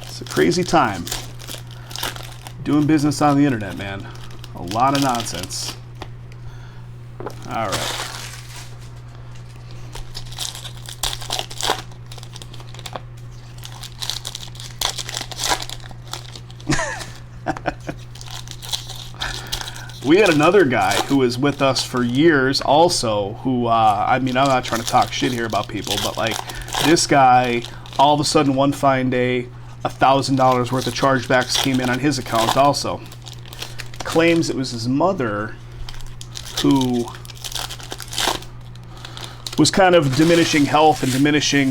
It's a crazy time doing business on the internet, man. A lot of nonsense. All right. We had another guy who was with us for years also, who, I mean, I'm not trying to talk shit here about people, but like, this guy, all of a sudden one fine day, $1,000 worth of chargebacks came in on his account also. Claims it was his mother who was kind of diminishing health and diminishing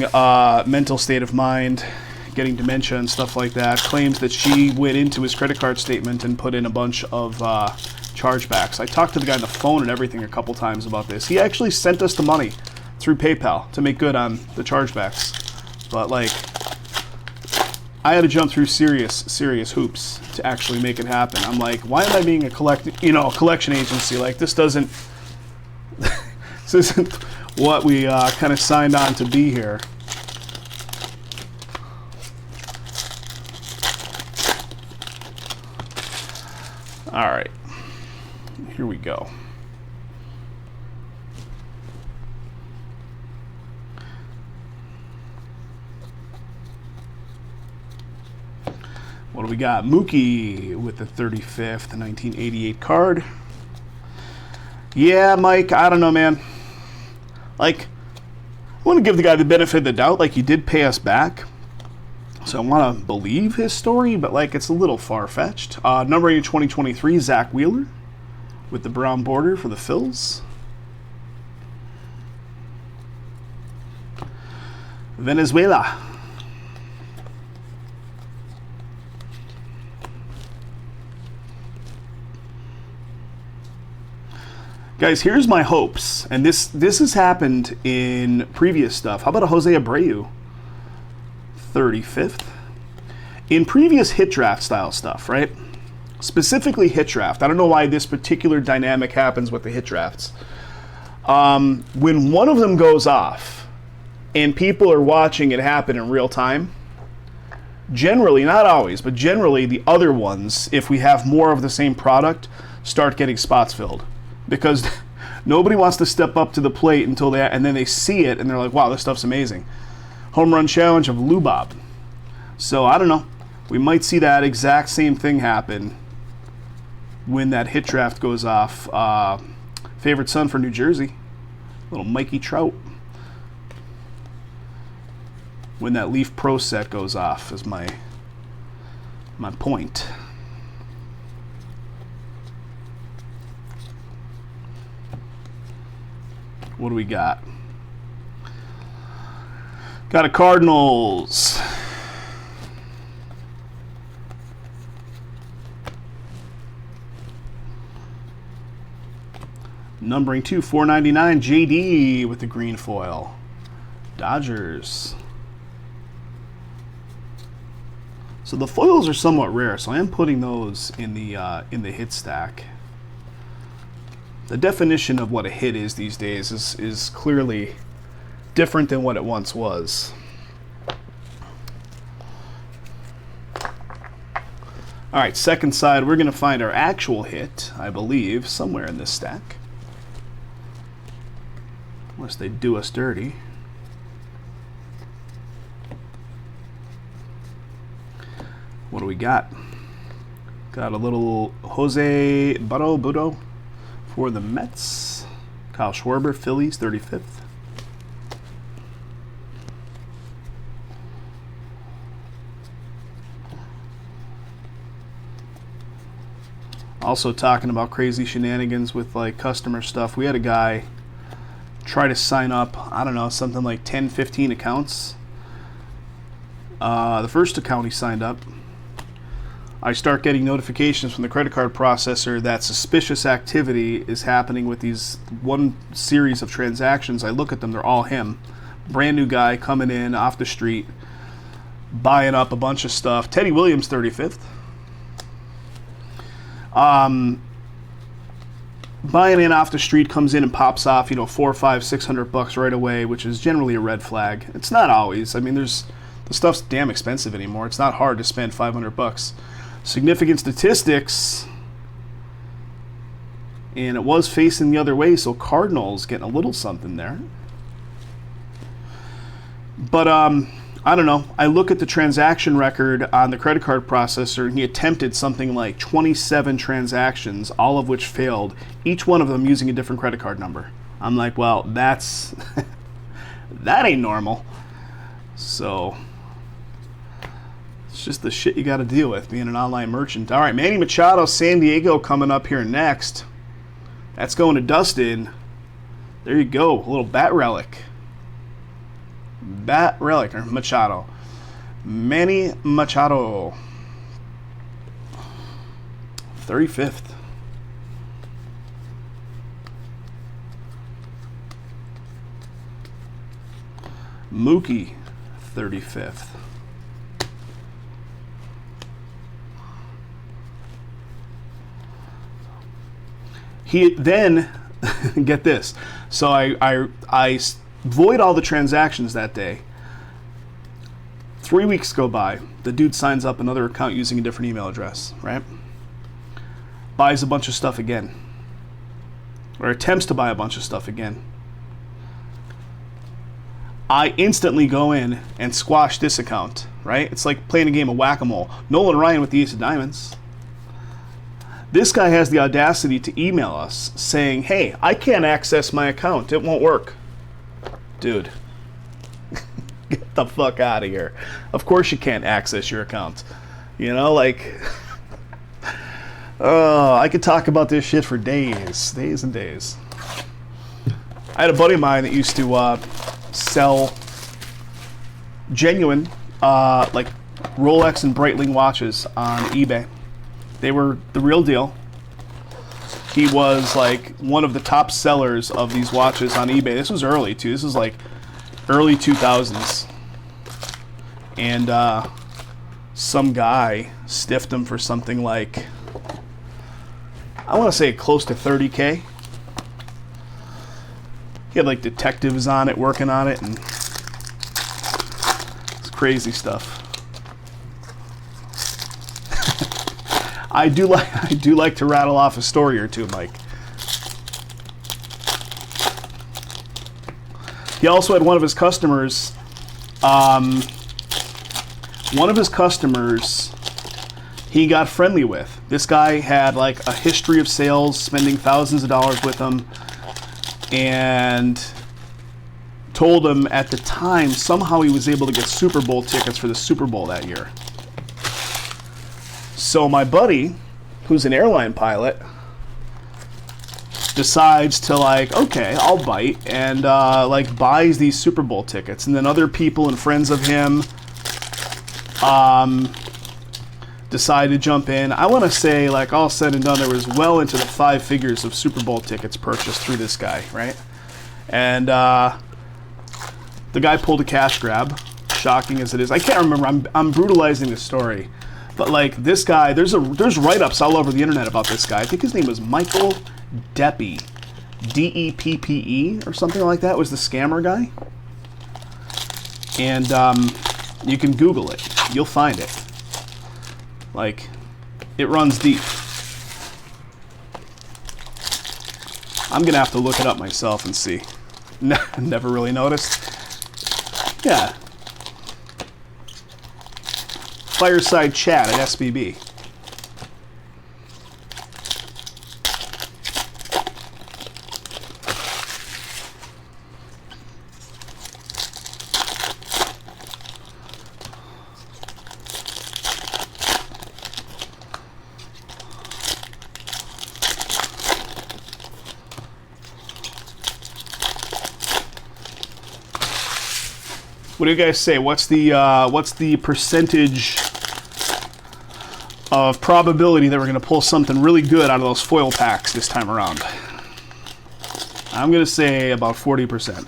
mental state of mind, getting dementia and stuff like that. Claims that she went into his credit card statement and put in a bunch of chargebacks. I talked to the guy on the phone and everything a couple times about this. He actually sent us the money through PayPal to make good on the chargebacks. But like, I had to jump through serious hoops to actually make it happen. I'm like, why am I being a collection agency? Like, this isn't what we kind of signed on to be here. All right, here we go. What do we got? Mookie with the 35th 1988 card. Yeah, Mike, I don't know, man. Like, I want to give the guy the benefit of the doubt. Like, he did pay us back, so I want to believe his story, but like, it's a little far-fetched. Numbering in 2023, Zach Wheeler with the brown border for the Phils. Venezuela. Guys, here's my hopes, and this has happened in previous stuff. How about a Jose Abreu, 35th? In previous hit draft style stuff, right? Specifically hit draft. I don't know why this particular dynamic happens with the hit drafts. When one of them goes off and people are watching it happen in real time, generally, not always, but generally the other ones, if we have more of the same product, start getting spots filled. Because nobody wants to step up to the plate until and then they see it and they're like, wow, this stuff's amazing. Home run challenge of Lubob. So I don't know. We might see that exact same thing happen when that hit draft goes off. Favorite son for New Jersey, little Mikey Trout. When that Leaf Pro set goes off is my point. What do we got? Got a Cardinals. Numbering 2/499, JD with the green foil. Dodgers. So the foils are somewhat rare, so I am putting those in the hit stack. The definition of what a hit is these days is clearly different than what it once was. All right, second side, we're going to find our actual hit, I believe, somewhere in this stack. Unless they do us dirty. do we got? Got a little Jose Budo for the Mets. Kyle Schwarber, Phillies, 35th. Also talking about crazy shenanigans with like customer stuff. We had a guy try to sign up, I don't know, something like 10, 15 accounts. The first account he signed up, I start getting notifications from the credit card processor that suspicious activity is happening with these one series of transactions. I look at them, they're all him. Brand new guy coming in off the street, buying up a bunch of stuff. Teddy Williams, 35th. Buying in off the street, comes in and pops off, $400, $500, $600 right away, which is generally a red flag. It's not always. I mean, the stuff's damn expensive anymore. It's not hard to spend $500. Significant statistics, and it was facing the other way, so Cardinals getting a little something there. But I don't know. I look at the transaction record on the credit card processor, and he attempted something like 27 transactions, all of which failed, each one of them using a different credit card number. I'm like, well, that's that ain't normal. So it's just the shit you got to deal with being an online merchant. All right, Manny Machado, San Diego coming up here next. That's going to Dustin. There you go, a little bat relic. Bat relic, or Machado. Manny Machado. 35th. Mookie, 35th. He then, get this, so I void all the transactions that day. 3 weeks go by. The dude signs up another account using a different email address, right? Buys a bunch of stuff again. Or attempts to buy a bunch of stuff again. I instantly go in and squash this account, right? It's like playing a game of whack-a-mole. Nolan Ryan with the Ace of Diamonds. This guy has the audacity to email us saying, hey, I can't access my account. It won't work. Dude, get the fuck out of here. Of course you can't access your account. I could talk about this shit for days and days. I had a buddy of mine that used to sell genuine like Rolex and Breitling watches on eBay. They were the real deal. He was like one of the top sellers of these watches on eBay. This was early too. This was like early 2000s. And some guy stiffed him for something like, I want to say close to 30K. He had like detectives on it, working on it, and it's crazy stuff. I do like to rattle off a story or two, Mike. He also had one of his customers. He got friendly with. This guy had like a history of sales, spending thousands of dollars with him, and told him at the time somehow he was able to get Super Bowl tickets for the Super Bowl that year. So my buddy, who's an airline pilot, decides to like, okay, I'll bite, and like buys these Super Bowl tickets. And then other people and friends of him decide to jump in. I want to say, like, all said and done, there was well into the 5 figures of Super Bowl tickets purchased through this guy, right? And the guy pulled a cash grab, shocking as it is. I can't remember. I'm brutalizing the story. But like this guy, there's write-ups all over the internet about this guy. I think his name was Michael Deppe, Deppe or something like that. Was the scammer guy. And you can Google it. You'll find it. Like, it runs deep. I'm gonna have to look it up myself and see. Never really noticed. Yeah. fireside chat at SBB. What do you guys say? What's the percentage of probability that we're going to pull something really good out of those foil packs this time around? I'm going to say about 40%.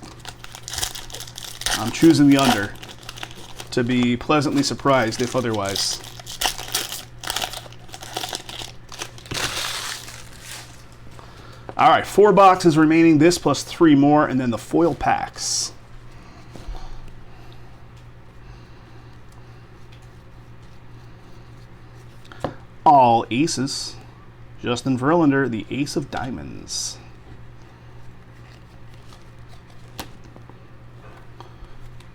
I'm choosing the under to be pleasantly surprised if otherwise. All right, 4 boxes remaining. This plus 3 more, and then the foil packs. All aces. Justin Verlander, the ace of diamonds.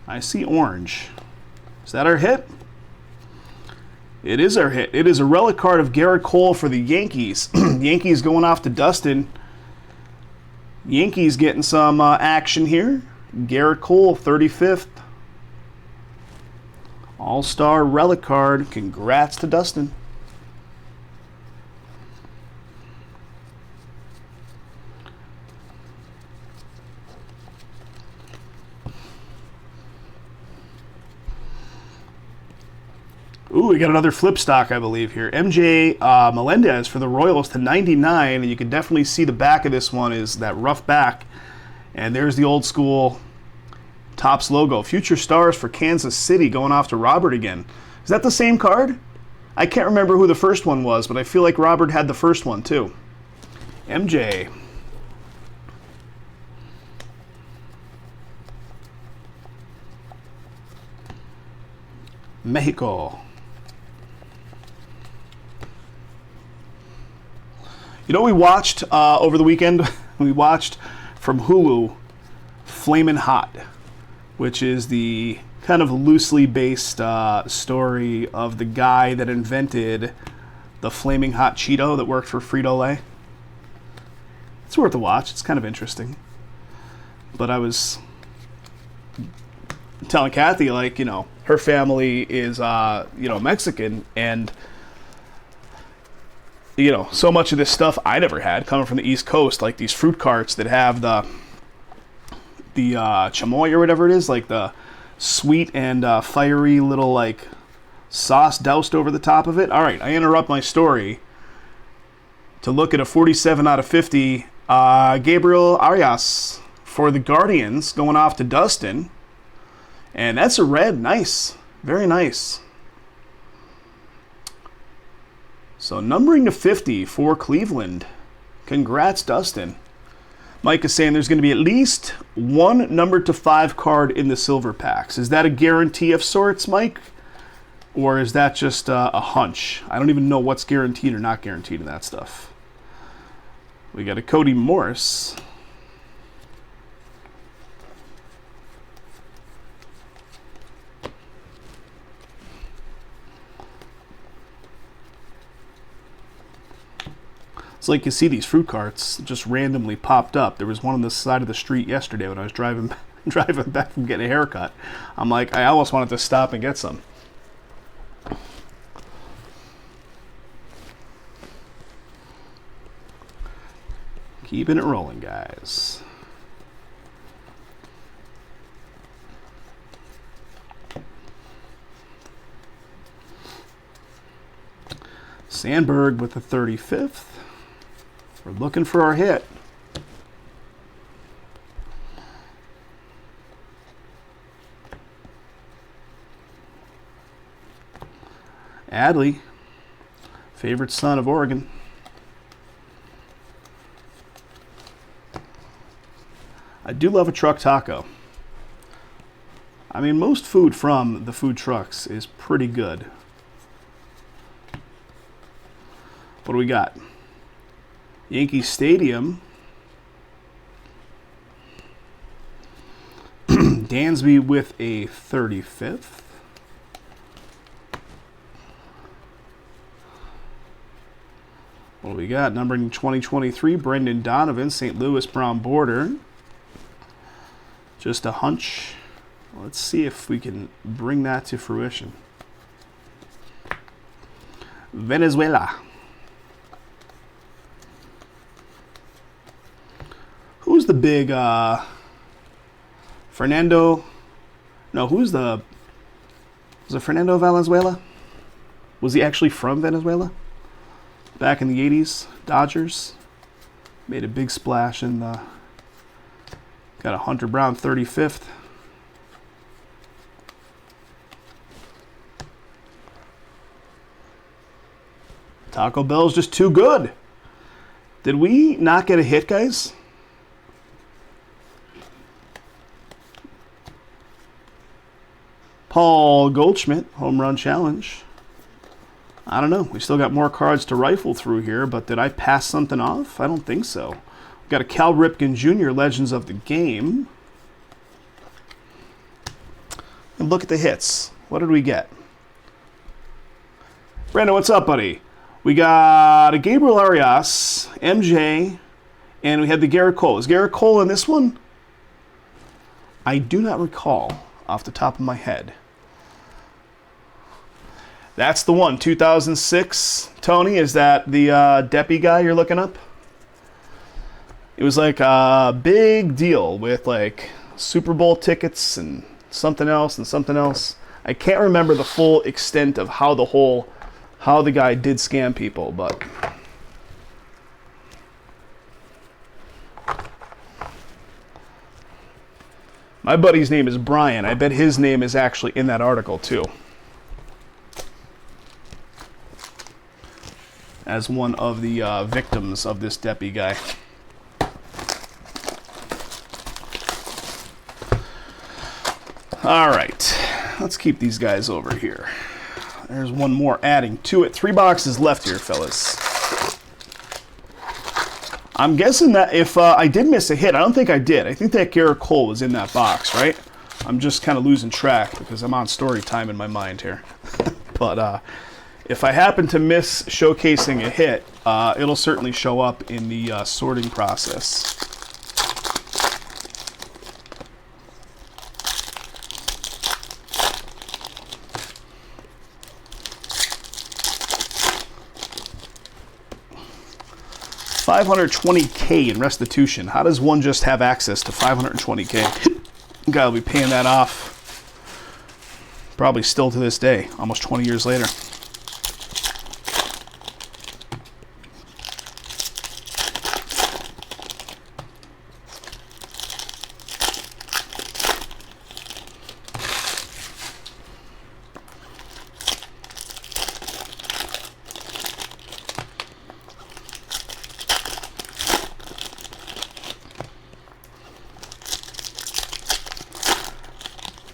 I see orange. Is that our hit? It is our hit. It is a relic card of Garrett Cole for the Yankees. Yankees going off to Dustin. Yankees getting some action here. Garrett Cole, 35th. All-Star relic card. Congrats to Dustin. Ooh, we got another flip stock, I believe, here. MJ Melendez for the Royals to 99, and you can definitely see the back of this one is that rough back. And there's the old school Topps logo. Future stars for Kansas City going off to Robert again. Is that the same card? I can't remember who the first one was, but I feel like Robert had the first one too. MJ. Mexico. You know, we watched over the weekend, we watched from Hulu Flamin' Hot, which is the kind of loosely based story of the guy that invented the Flaming Hot Cheeto that worked for Frito-Lay. It's worth a watch. It's kind of interesting. But I was telling Kathy, like, you know, her family is, Mexican, and you know, so much of this stuff I never had coming from the East Coast, like these fruit carts that have the chamoy or whatever it is, like the sweet and fiery little like sauce doused over the top of it. All right, I interrupt my story to look at a 47 out of 50 Gabriel Arias for the Guardians going off to Dustin, and that's a red. Nice, very nice. So numbering to 50 for Cleveland. Congrats, Dustin. Mike is saying there's going to be at least one numbered to 5 card in the silver packs. Is that a guarantee of sorts, Mike? Or is that just a hunch? I don't even know what's guaranteed or not guaranteed in that stuff. We got a Cody Morris. It's like you see these fruit carts just randomly popped up. There was one on the side of the street yesterday when I was driving back from getting a haircut. I'm like, I almost wanted to stop and get some. Keeping it rolling, guys. Sandberg with the 35th. We're looking for our hit. Adley, favorite son of Oregon. I do love a truck taco. I mean, most food from the food trucks is pretty good. What do we got? Yankee Stadium. Dansby with a 35th. What we got? Numbering 2023, Brendan Donovan, St. Louis Brown Border. Just a hunch. Let's see if we can bring that to fruition. Venezuela. Who's the big Fernando? No, who's the... Was it Fernando Valenzuela? Was he actually from Venezuela? Back in the 80s, Dodgers. Made a big splash in the... Got a Hunter Brown 35th. Taco Bell's just too good. Did we not get a hit, guys? Paul Goldschmidt, home run challenge. I don't know. We still got more cards to rifle through here, but did I pass something off? I don't think so. We've got a Cal Ripken Jr. Legends of the Game. And look at the hits. What did we get? Brandon, what's up, buddy? We got a Gabriel Arias, MJ, and we had the Garrett Cole. Is Garrett Cole in this one? I do not recall off the top of my head. That's the one, 2006. Tony, is that the Deppy guy you're looking up? It was like a big deal with like Super Bowl tickets and something else and something else. I can't remember the full extent of how the guy did scam people, but my buddy's name is Brian. I bet his name is actually in that article too, as one of the victims of this Deppy guy. All right, let's keep these guys over here. There's one more adding to it. 3 boxes left here, fellas. I'm guessing that if I did miss a hit, I don't think I did. I think that Garrett Cole was in that box, right? I'm just kind of losing track because I'm on story time in my mind here. But if I happen to miss showcasing a hit, it'll certainly show up in the sorting process. $520K in restitution. How does one just have access to $520K? Guy will be paying that off probably still to this day, almost 20 years later.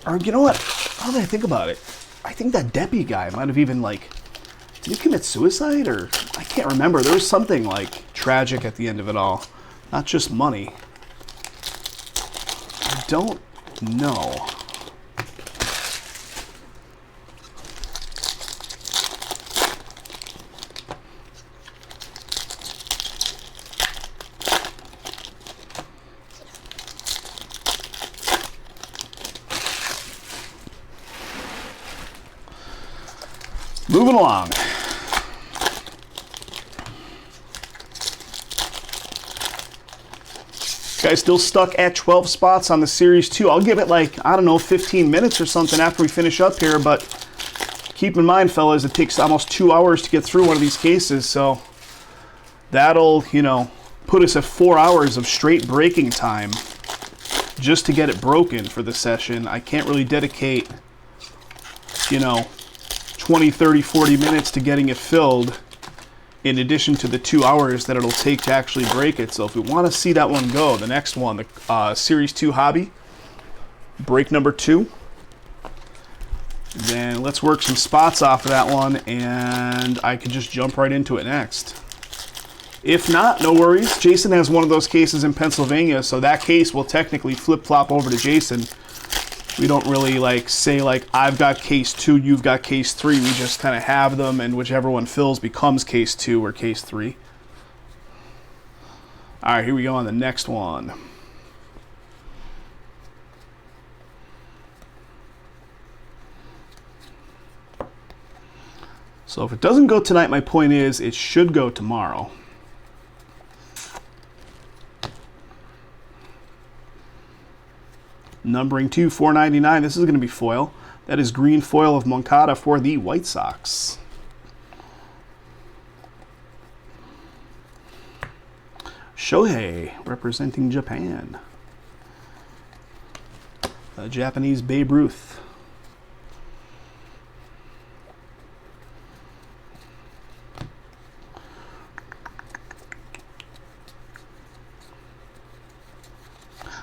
Or you know what? Now that I think about it, I think that Deppy guy might have even did he commit suicide, or I can't remember. There was something like tragic at the end of it all, not just money. I don't know. Moving along. Guys, still stuck at 12 spots on the Series 2. I'll give it 15 minutes or something after we finish up here, but keep in mind, fellas, it takes almost 2 hours to get through one of these cases, so that'll, put us at 4 hours of straight breaking time just to get it broken for the session. I can't really dedicate, 20, 30, 40 minutes to getting it filled in addition to the 2 hours that it'll take to actually break it. So if we want to see that one go, the next one, the Series 2 Hobby, break number 2, then let's work some spots off of that one and I could just jump right into it next. If not, no worries. Jason has one of those cases in Pennsylvania, so that case will technically flip-flop over to Jason. We don't really say I've got case 2, you've got case 3. We just kind of have them, and whichever one fills becomes case 2 or case 3. All right, here we go on the next one. So if it doesn't go tonight, my point is it should go tomorrow. Numbering 2, $4.99. This is going to be foil. That is green foil of Moncada for the White Sox. Shohei representing Japan. Japanese Babe Ruth.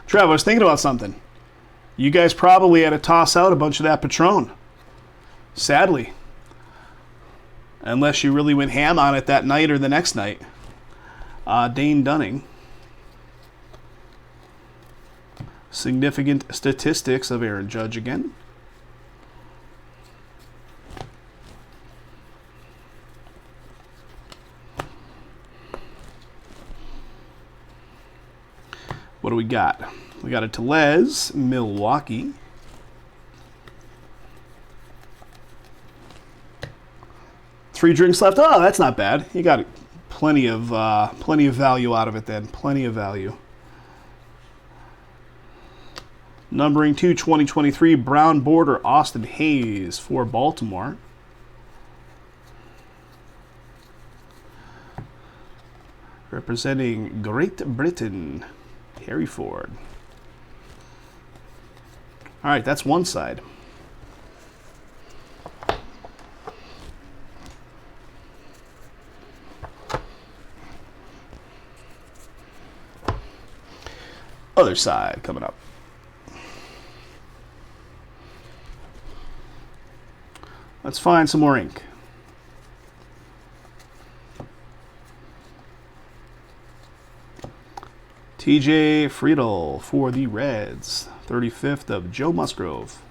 Trev, I was thinking about something. You guys probably had to toss out a bunch of that Patron. Sadly. Unless you really went ham on it that night or the next night. Dane Dunning. Significant statistics of Aaron Judge again. What do we got? We got a Tellez, Milwaukee. Three drinks left. Oh, that's not bad. You got plenty of value out of it then. Plenty of value. Numbering 2, 2023, brown border, Austin Hayes for Baltimore. Representing Great Britain, Harry Ford. All right, that's one side. Other side coming up. Let's find some more ink. TJ Friedel for the Reds. 35th of Joe Musgrove.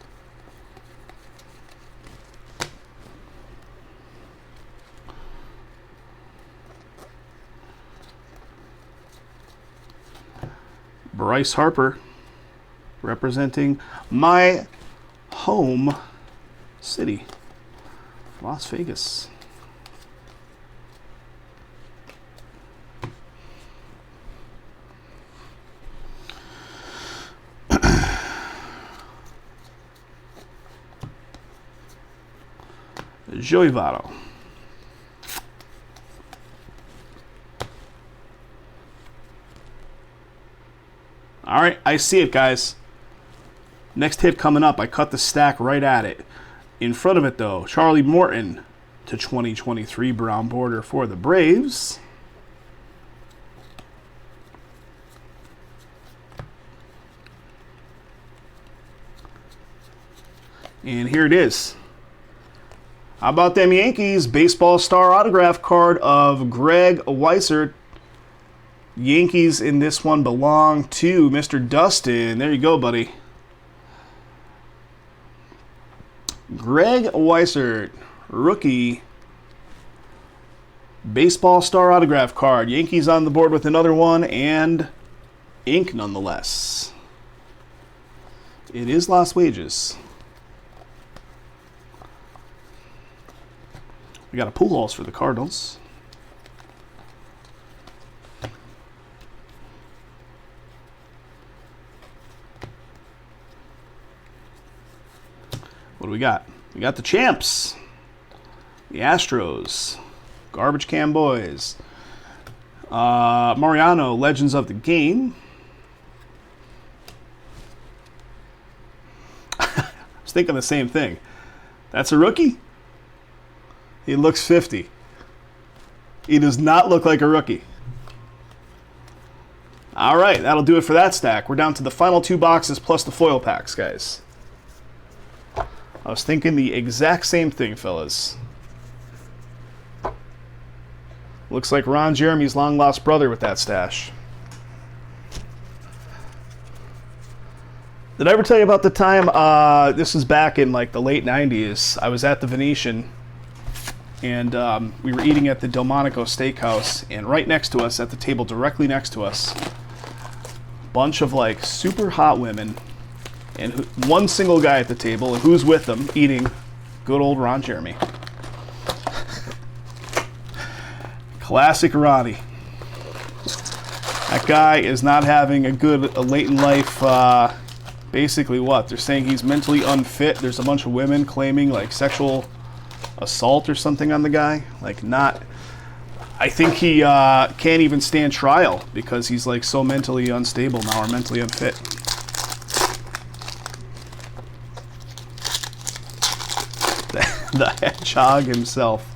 Bryce Harper representing my home city, Las Vegas. Joey Votto. All right, I see it, guys. Next hit coming up. I cut the stack right at it. In front of it, though, Charlie Morton to 2023 brown border for the Braves. And here it is. How about them Yankees? Baseball star autograph card of Greg Weissert. Yankees in this one belong to Mr. Dustin. There you go, buddy. Greg Weissert, rookie. Baseball star autograph card. Yankees on the board with another one, and ink nonetheless. It is Lost Wages. We got a Pujols for the Cardinals. What do we got? We got the champs. The Astros. Garbage Can Boys. Mariano, Legends of the Game. I was thinking the same thing. That's a rookie? He looks 50. He does not look like a rookie. All right, that'll do it for that stack. We're down to the final two boxes plus the foil packs, guys. I was thinking the exact same thing, fellas. Looks like Ron Jeremy's long-lost brother with that stash. Did I ever tell you about the time, this was back in like the late 90s, I was at the Venetian and we were eating at the Delmonico Steakhouse, and right next to us, at the table directly next to us, bunch of like super hot women, and one single guy at the table, and who's with them eating? Good old Ron Jeremy. Classic Ronnie. That guy is not having a good late in life. Basically, what they're saying, he's mentally unfit. There's a bunch of women claiming like sexual assault or something on the guy. Like, not. I think he can't even stand trial because he's like so mentally unstable now, or mentally unfit. The hedgehog himself.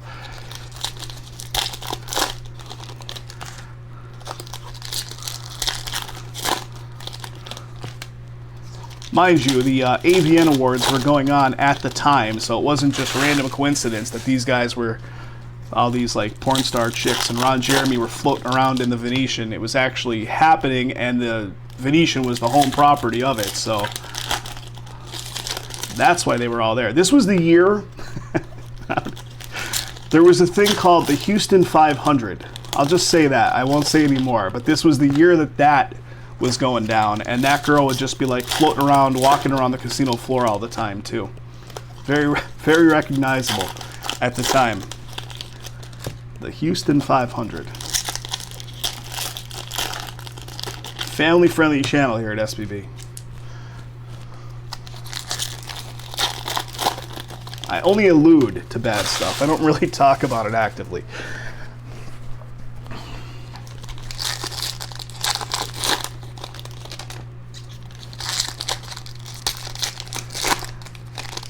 Mind you, the AVN Awards were going on at the time, so it wasn't just random coincidence that these guys were, all these like porn star chicks and Ron Jeremy were floating around in the Venetian. It was actually happening, and the Venetian was the home property of it, so that's why they were all there. This was the year there was a thing called the Houston 500. I'll just say that. I won't say any more, but this was the year that was going down, and that girl would just be like floating around, walking around the casino floor all the time too. Very, very recognizable at the time. The Houston 500. Family-friendly channel here at SBB. I only allude to bad stuff. I don't really talk about it actively.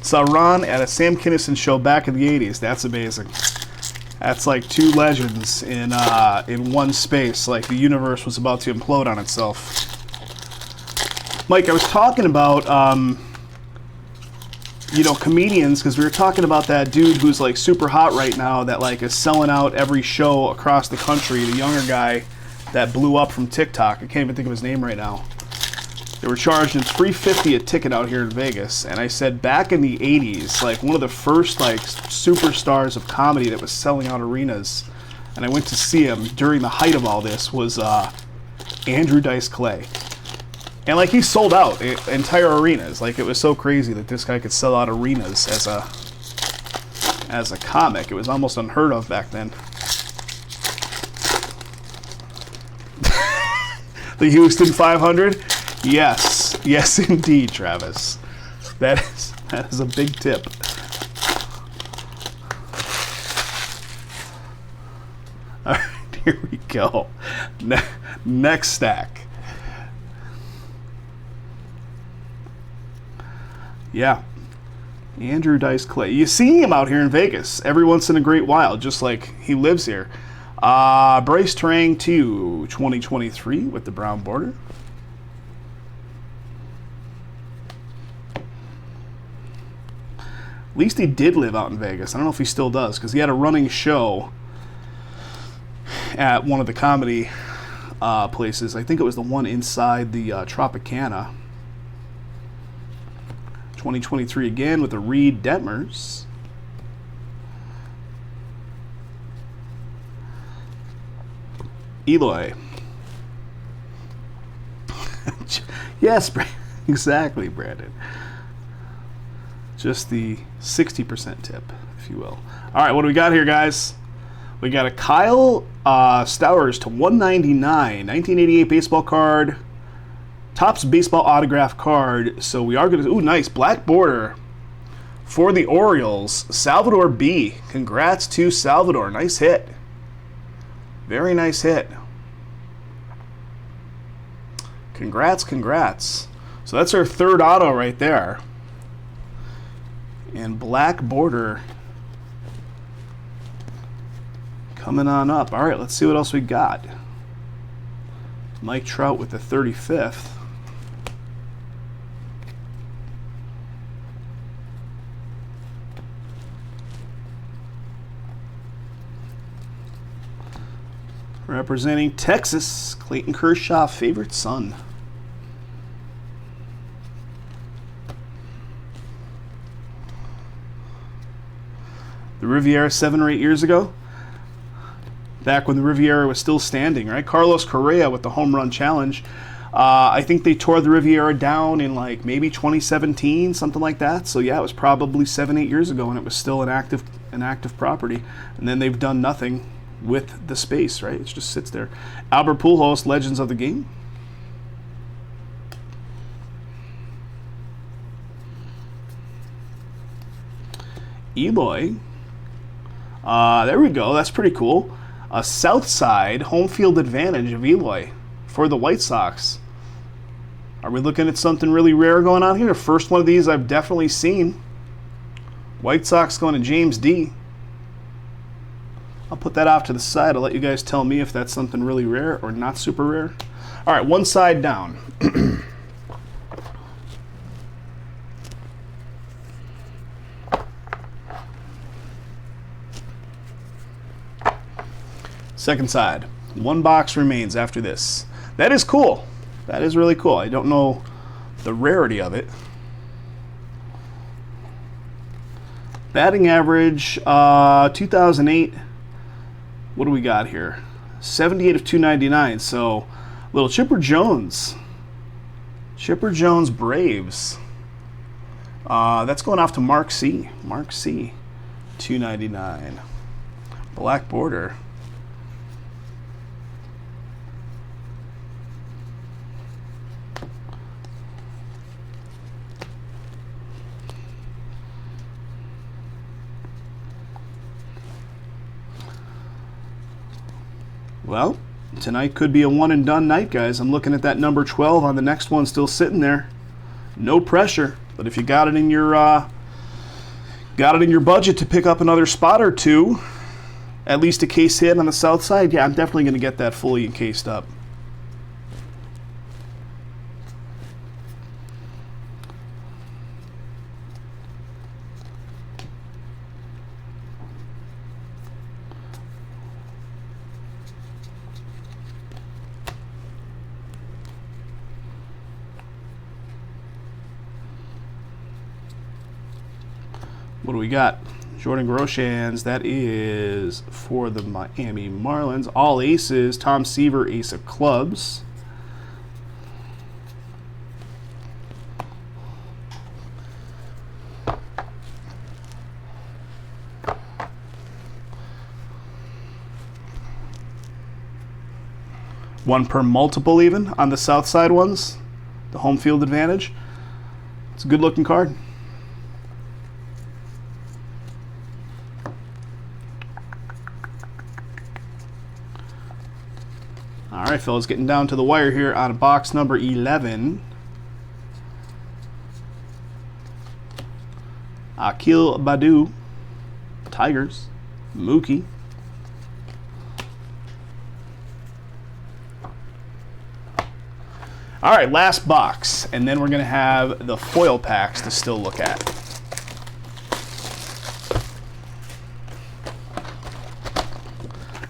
Saw Ron at a Sam Kinison show back in the 80s. That's amazing. That's like two legends in one space. Like the universe was about to implode on itself. Mike, I was talking about, comedians, because we were talking about that dude who's like super hot right now that like is selling out every show across the country. The younger guy that blew up from TikTok. I can't even think of his name right now. They were charging $350 a ticket out here in Vegas, and I said back in the 80s, like one of the first like superstars of comedy that was selling out arenas, and I went to see him during the height of all this, was Andrew Dice Clay. And like he sold out entire arenas. Like it was so crazy that this guy could sell out arenas as a comic. It was almost unheard of back then. The Houston 500? Yes indeed, Travis. That is a big tip. All right, here we go. Next stack. Yeah, Andrew Dice Clay. You see him out here in Vegas every once in a great while, just like he lives here. Bryce Terang 2, 2023 with the brown border. At least he did live out in Vegas. I don't know if he still does, because he had a running show at one of the comedy places. I think it was the one inside the Tropicana. 2023 again with the Reed Detmers. Eloy. Yes, exactly, Brandon. Just the 60% tip, if you will. All right, what do we got here, guys? We got a Kyle Stowers to 199, 1988 baseball card. Topps baseball autograph card. So we are going to... Ooh, nice. Black border for the Orioles. Salvador B. Congrats to Salvador. Nice hit. Very nice hit. Congrats. So that's our third auto right there. And black border coming on up. All right, let's see what else we got. Mike Trout with the 35th. Representing Texas, Clayton Kershaw, favorite son. The The Riviera 7 or 8 years ago. Back when the Riviera was still standing, right? Carlos Correa with the home run challenge. I think they tore the Riviera down in like maybe 2017, something like that. So yeah, it was probably 7, 8 years ago, and it was still an active property. And then they've done nothing with the space, right? It just sits there. Albert Pujols, Legends of the Game. Eloy. There we go. That's pretty cool. A South Side home field advantage of Eloy for the White Sox. Are we looking at something really rare going on here? First one of these I've definitely seen. White Sox going to James D. I'll put that off to the side. I'll let you guys tell me if that's something really rare or not super rare. All right, one side down. Second side. One box remains after this. That is cool. That is really cool. I don't know the rarity of it. Batting average, 2008. What do we got here? 78 of 299. So, little Chipper Jones. Chipper Jones Braves. That's going off to Mark C. Mark C. 299. Black border. Well, tonight could be a one and done night, guys. I'm looking at that number 12 on the next one still sitting there. No pressure, but if you got it in your budget to pick up another spot or two, at least a case hit on the south side, yeah, I'm definitely going to get that fully encased up. What do we got? Jordan Groshans, that is for the Miami Marlins. All aces, Tom Seaver, ace of clubs. One per multiple even on the south side ones. The home field advantage. It's a good looking card. All right, fellas, getting down to the wire here on box number 11. Akil Badu, Tigers, Mookie. All right, last box, and then we're going to have the foil packs to still look at.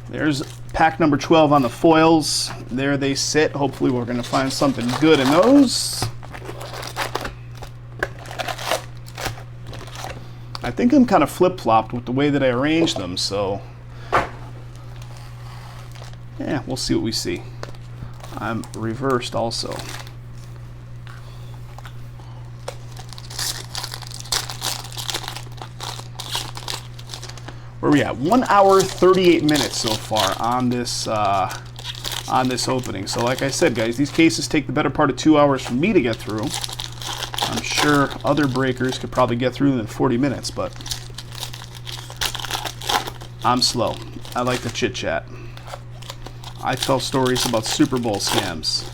There's pack number 12 on the foils. There they sit. Hopefully we're going to find something good in those. I think I'm kind of flip-flopped with the way that I arranged them, so yeah, we'll see what we see. I'm reversed also. Where are we at? 1 hour 38 minutes so far on this opening. So like I said, guys, these cases take the better part of 2 hours for me to get through. I'm sure other breakers could probably get through them in 40 minutes, but I'm slow. I like to chit chat. I tell stories about Super Bowl scams.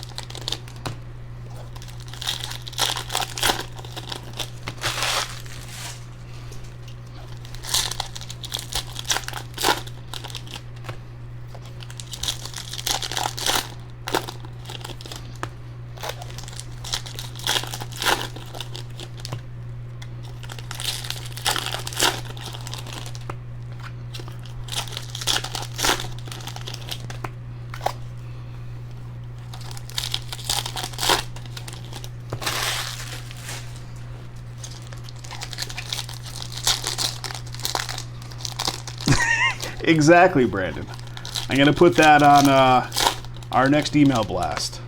Exactly, Brandon. I'm going to put that on our next email blast.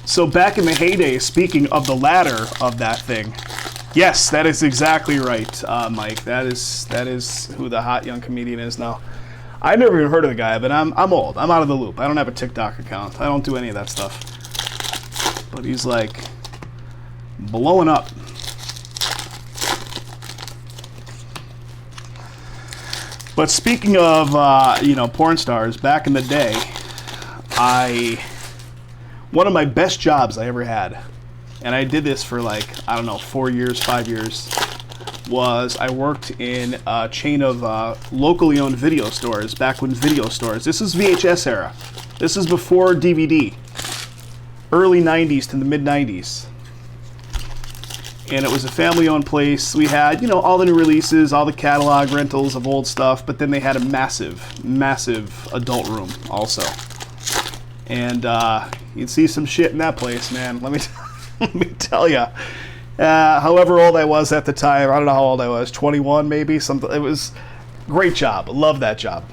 So back in the heyday, speaking of the ladder of that thing, yes, that is exactly right, Mike. That is who the hot young comedian is now. I've never even heard of the guy, but I'm old. I'm out of the loop. I don't have a TikTok account. I don't do any of that stuff. But he's like blowing up. But speaking of porn stars, back in the day, one of my best jobs I ever had, and I did this for 4 years, 5 years, was I worked in a chain of locally owned video stores back when video stores, this is VHS era. This is before DVD, early 90s to the mid 90s. And it was a family owned place. We had, all the new releases, all the catalog rentals of old stuff, but then they had a massive, massive adult room also. And you'd see some shit in that place, man. Let me tell you. However old I was at the time, I don't know how old I was, 21 maybe, something. It was a great job. I love that job.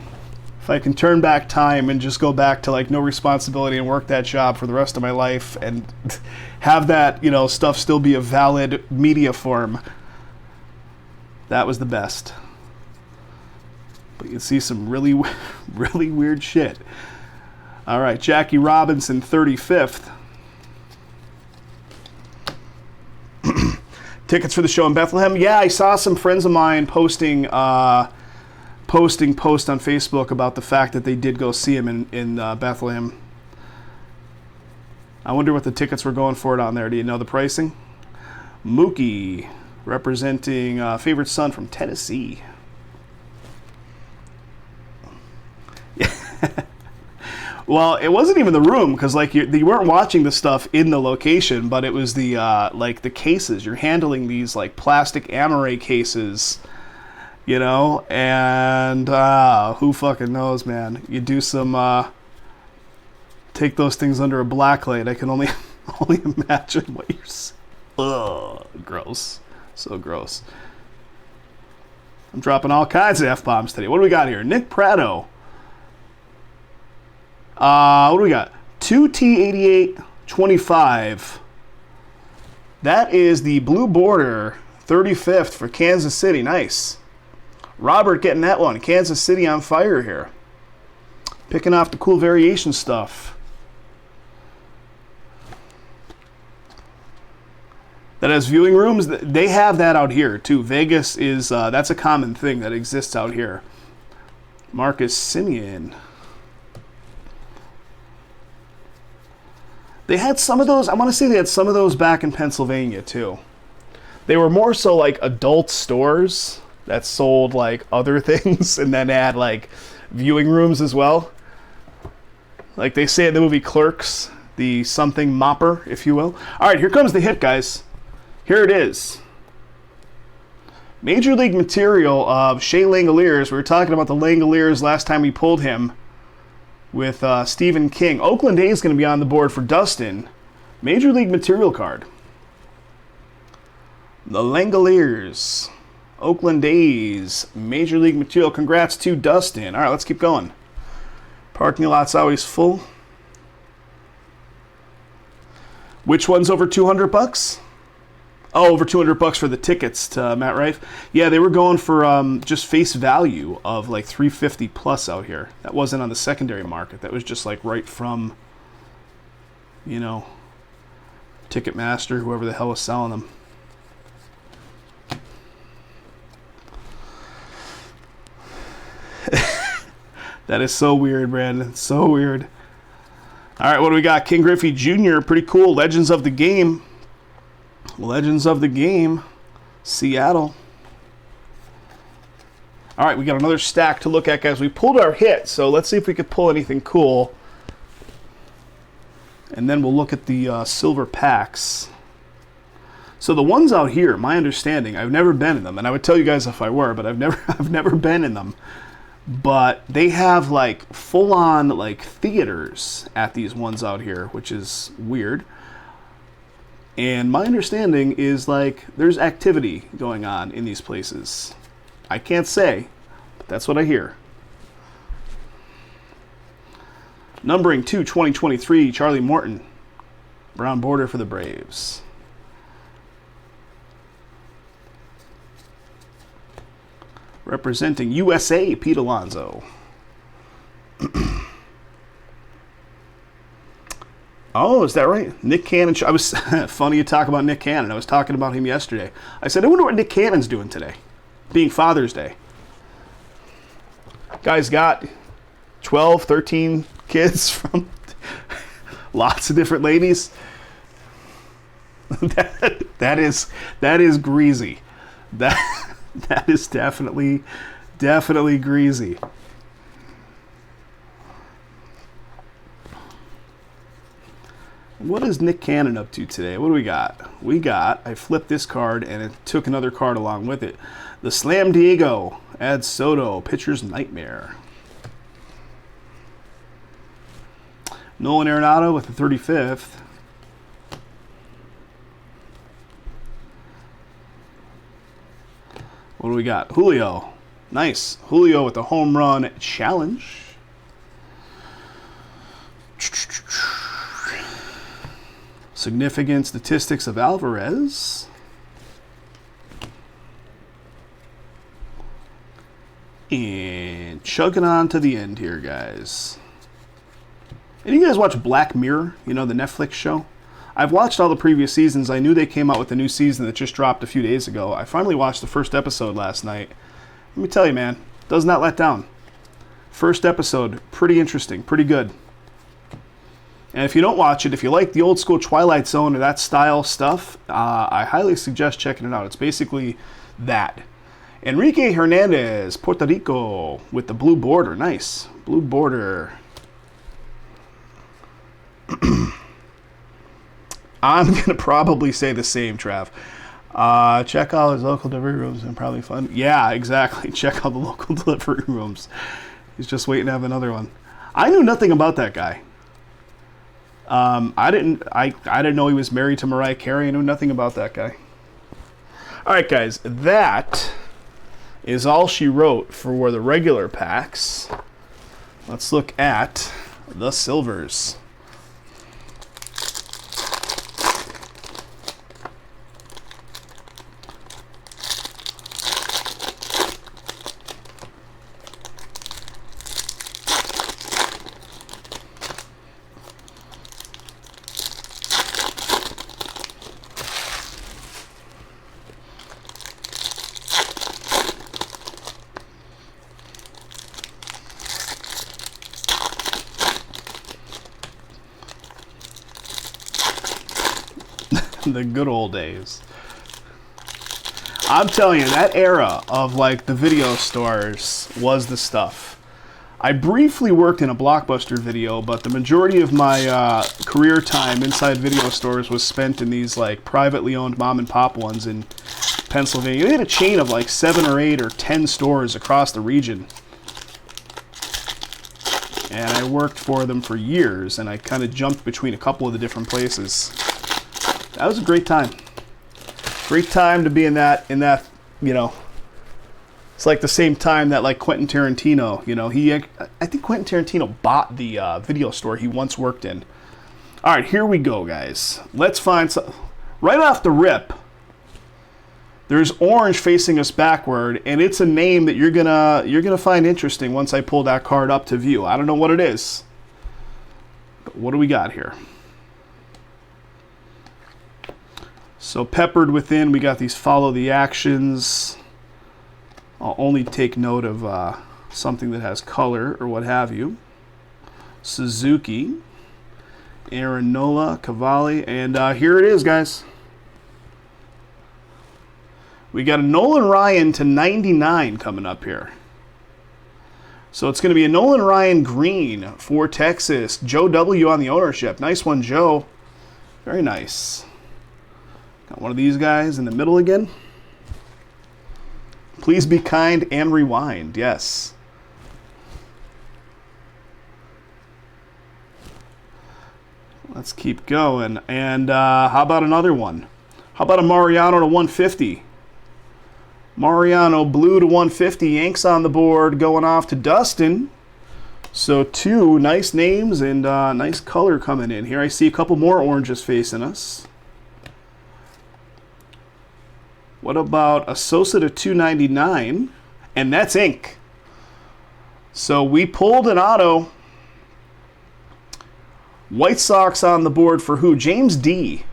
If I can turn back time and just go back to no responsibility and work that job for the rest of my life and have that, stuff still be a valid media form, that was the best. But you'd see some really, really weird shit. All right, Jackie Robinson, 35th. Tickets for the show in Bethlehem. Yeah, I saw some friends of mine posting posts on Facebook about the fact that they did go see him in Bethlehem. I wonder what the tickets were going for down there. Do you know the pricing? Mookie, representing favorite son from Tennessee. Well, it wasn't even the room, because you weren't watching the stuff in the location, but it was the the cases. You're handling these plastic Amaray cases, and who fucking knows, man? You do some take those things under a blacklight. I can only imagine what you're saying. Ugh, gross, so gross. I'm dropping all kinds of F-bombs today. What do we got here? Nick Prado. What do we got? 2T8825. That is the blue border, 35th for Kansas City. Nice. Robert getting that one. Kansas City on fire here. Picking off the cool variation stuff. That has viewing rooms. They have that out here too. Vegas is, that's a common thing that exists out here. Marcus Simeon. They had some of those, I want to say they had some of those back in Pennsylvania too. They were more so adult stores that sold other things, and then had viewing rooms as well. Like they say in the movie Clerks, the something mopper, if you will. All right, here comes the hit, guys. Here it is. Major League material of Shea Langoliers. We were talking about the Langoliers last time we pulled him with Stephen King. Oakland A's going to be on the board for Dustin. Major League material card. The Langoliers. Oakland A's. Major League material. Congrats to Dustin. All right, let's keep going. Parking lot's always full. Which one's over $200? Oh, over $200 for the tickets to Matt Rife. Yeah, they were going for just face value of $350 plus out here. That wasn't on the secondary market. That was just right from, Ticketmaster, whoever the hell was selling them. That is so weird, Brandon. So weird. All right, what do we got? King Griffey Jr., pretty cool. Legends of the Game. Legends of the Game. Seattle. All right, we got another stack to look at, guys. We pulled our hit, so let's see if we could pull anything cool. And then we'll look at the silver packs. So the ones out here, my understanding, I've never been in them, and I would tell you guys if I were, but I've never been in them. but they have like full-on like theaters at these ones out here, which is weird. And my understanding is like there's activity going on in these places. I can't say, but that's what I hear. Numbering 2, 2023, Charlie Morton. Brown border for the Braves. Representing USA, Pete Alonso. Oh, is that right? Nick Cannon. I was funny you talk about Nick Cannon. I was talking about him yesterday. I said, I wonder what Nick Cannon's doing today, being Father's Day. Guy's got 12, 13 kids from lots of different ladies. that is greasy. That is definitely greasy. What is Nick Cannon up to today? What do we got? I flipped this card and it took another card along with it. The Slam Diego adds Soto, pitcher's nightmare. Nolan Arenado with the 35th. What do we got? Julio. Nice. Julio with the home run challenge. Significant statistics of Alvarez. And chugging on to the end here, guys. And you guys watch Black Mirror, you know, the Netflix show? I've watched all the previous seasons. I knew they came out with a new season that just dropped a few days ago. I finally watched the first episode last night. Let me tell you, man, does not let down. First episode, pretty interesting, pretty good. And if you don't watch it, if you like the old school Twilight Zone or that style stuff, I highly suggest checking it out. It's basically that. Enrique Hernandez, Puerto Rico, with the blue border. Nice. Blue border. I'm going to probably say the same, Trav. Check out his local delivery rooms and probably fun. Yeah, exactly. Check out the local delivery rooms. He's just waiting to have another one. I knew nothing about that guy. I didn't know he was married to Mariah Carey. I knew nothing about that guy. All right, guys. That is all she wrote for the regular packs. Let's look at the silvers. The good old days. I'm telling you, that era of like the video stores was the stuff. I briefly worked in a Blockbuster video, but the majority of my career time inside video stores was spent in these like privately owned mom and pop ones in Pennsylvania. They had a chain of like 7 or 8 or 10 stores across the region. And I worked for them for years, and I kind of jumped between a couple of the different places. That was a great time. Great time to be in that, you know. It's like the same time that like Quentin Tarantino, you know, I think Quentin Tarantino bought the video store he once worked in. All right, here we go, guys. Let's find some. Right off the rip, there's orange facing us backward, and it's a name that you're gonna find interesting once I pull that card up to view. I don't know what it is, but what do we got here? So peppered within, we got these follow the actions. I'll only take note of something that has color or what have you. Suzuki, Aaron Nola, Cavalli, and here it is, guys. We got a Nolan Ryan to 99 coming up here. So it's going to be a Nolan Ryan green for Texas. Joe W. on the ownership. Nice one, Joe. Very nice. Got one of these guys in the middle again. Please be kind and rewind. Yes. Let's keep going. And how about another one? How about a Mariano to 150? Mariano blue to 150. Yanks on the board, going off to Dustin. So 2 nice names and nice color coming in here. I see a couple more oranges facing us. What about a Sosa to 299? And that's ink. So we pulled an auto. White Sox on the board for who? James D.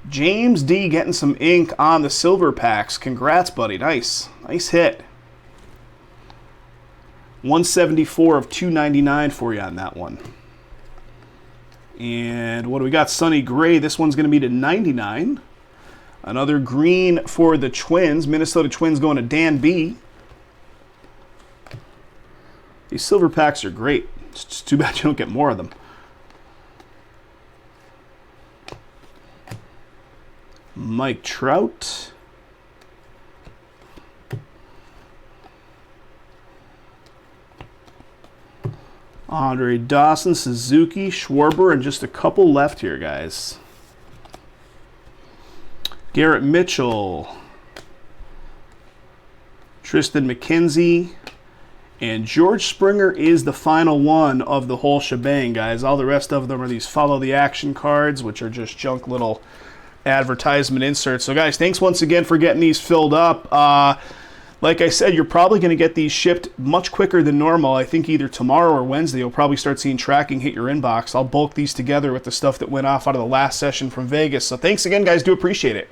James D getting some ink on the silver packs. Congrats, buddy. Nice. Nice hit. 174 of 299 for you on that one. And what do we got? Sonny Gray. This one's going to be to 99. Another green for the Twins. Minnesota Twins going to Dan B. These silver packs are great. It's just too bad you don't get more of them. Mike Trout. Andre Dawson, Suzuki, Schwarber, and just a couple left here, guys. Garrett Mitchell, Tristan McKenzie, and George Springer is the final one of the whole shebang, guys. All the rest of them are these follow the action cards, which are just junk little advertisement inserts. So, guys, thanks once again for getting these filled up. Like I said, you're probably going to get these shipped much quicker than normal. I think either tomorrow or Wednesday you'll probably start seeing tracking hit your inbox. I'll bulk these together with the stuff that went off out of the last session from Vegas. So thanks again, guys. Do appreciate it.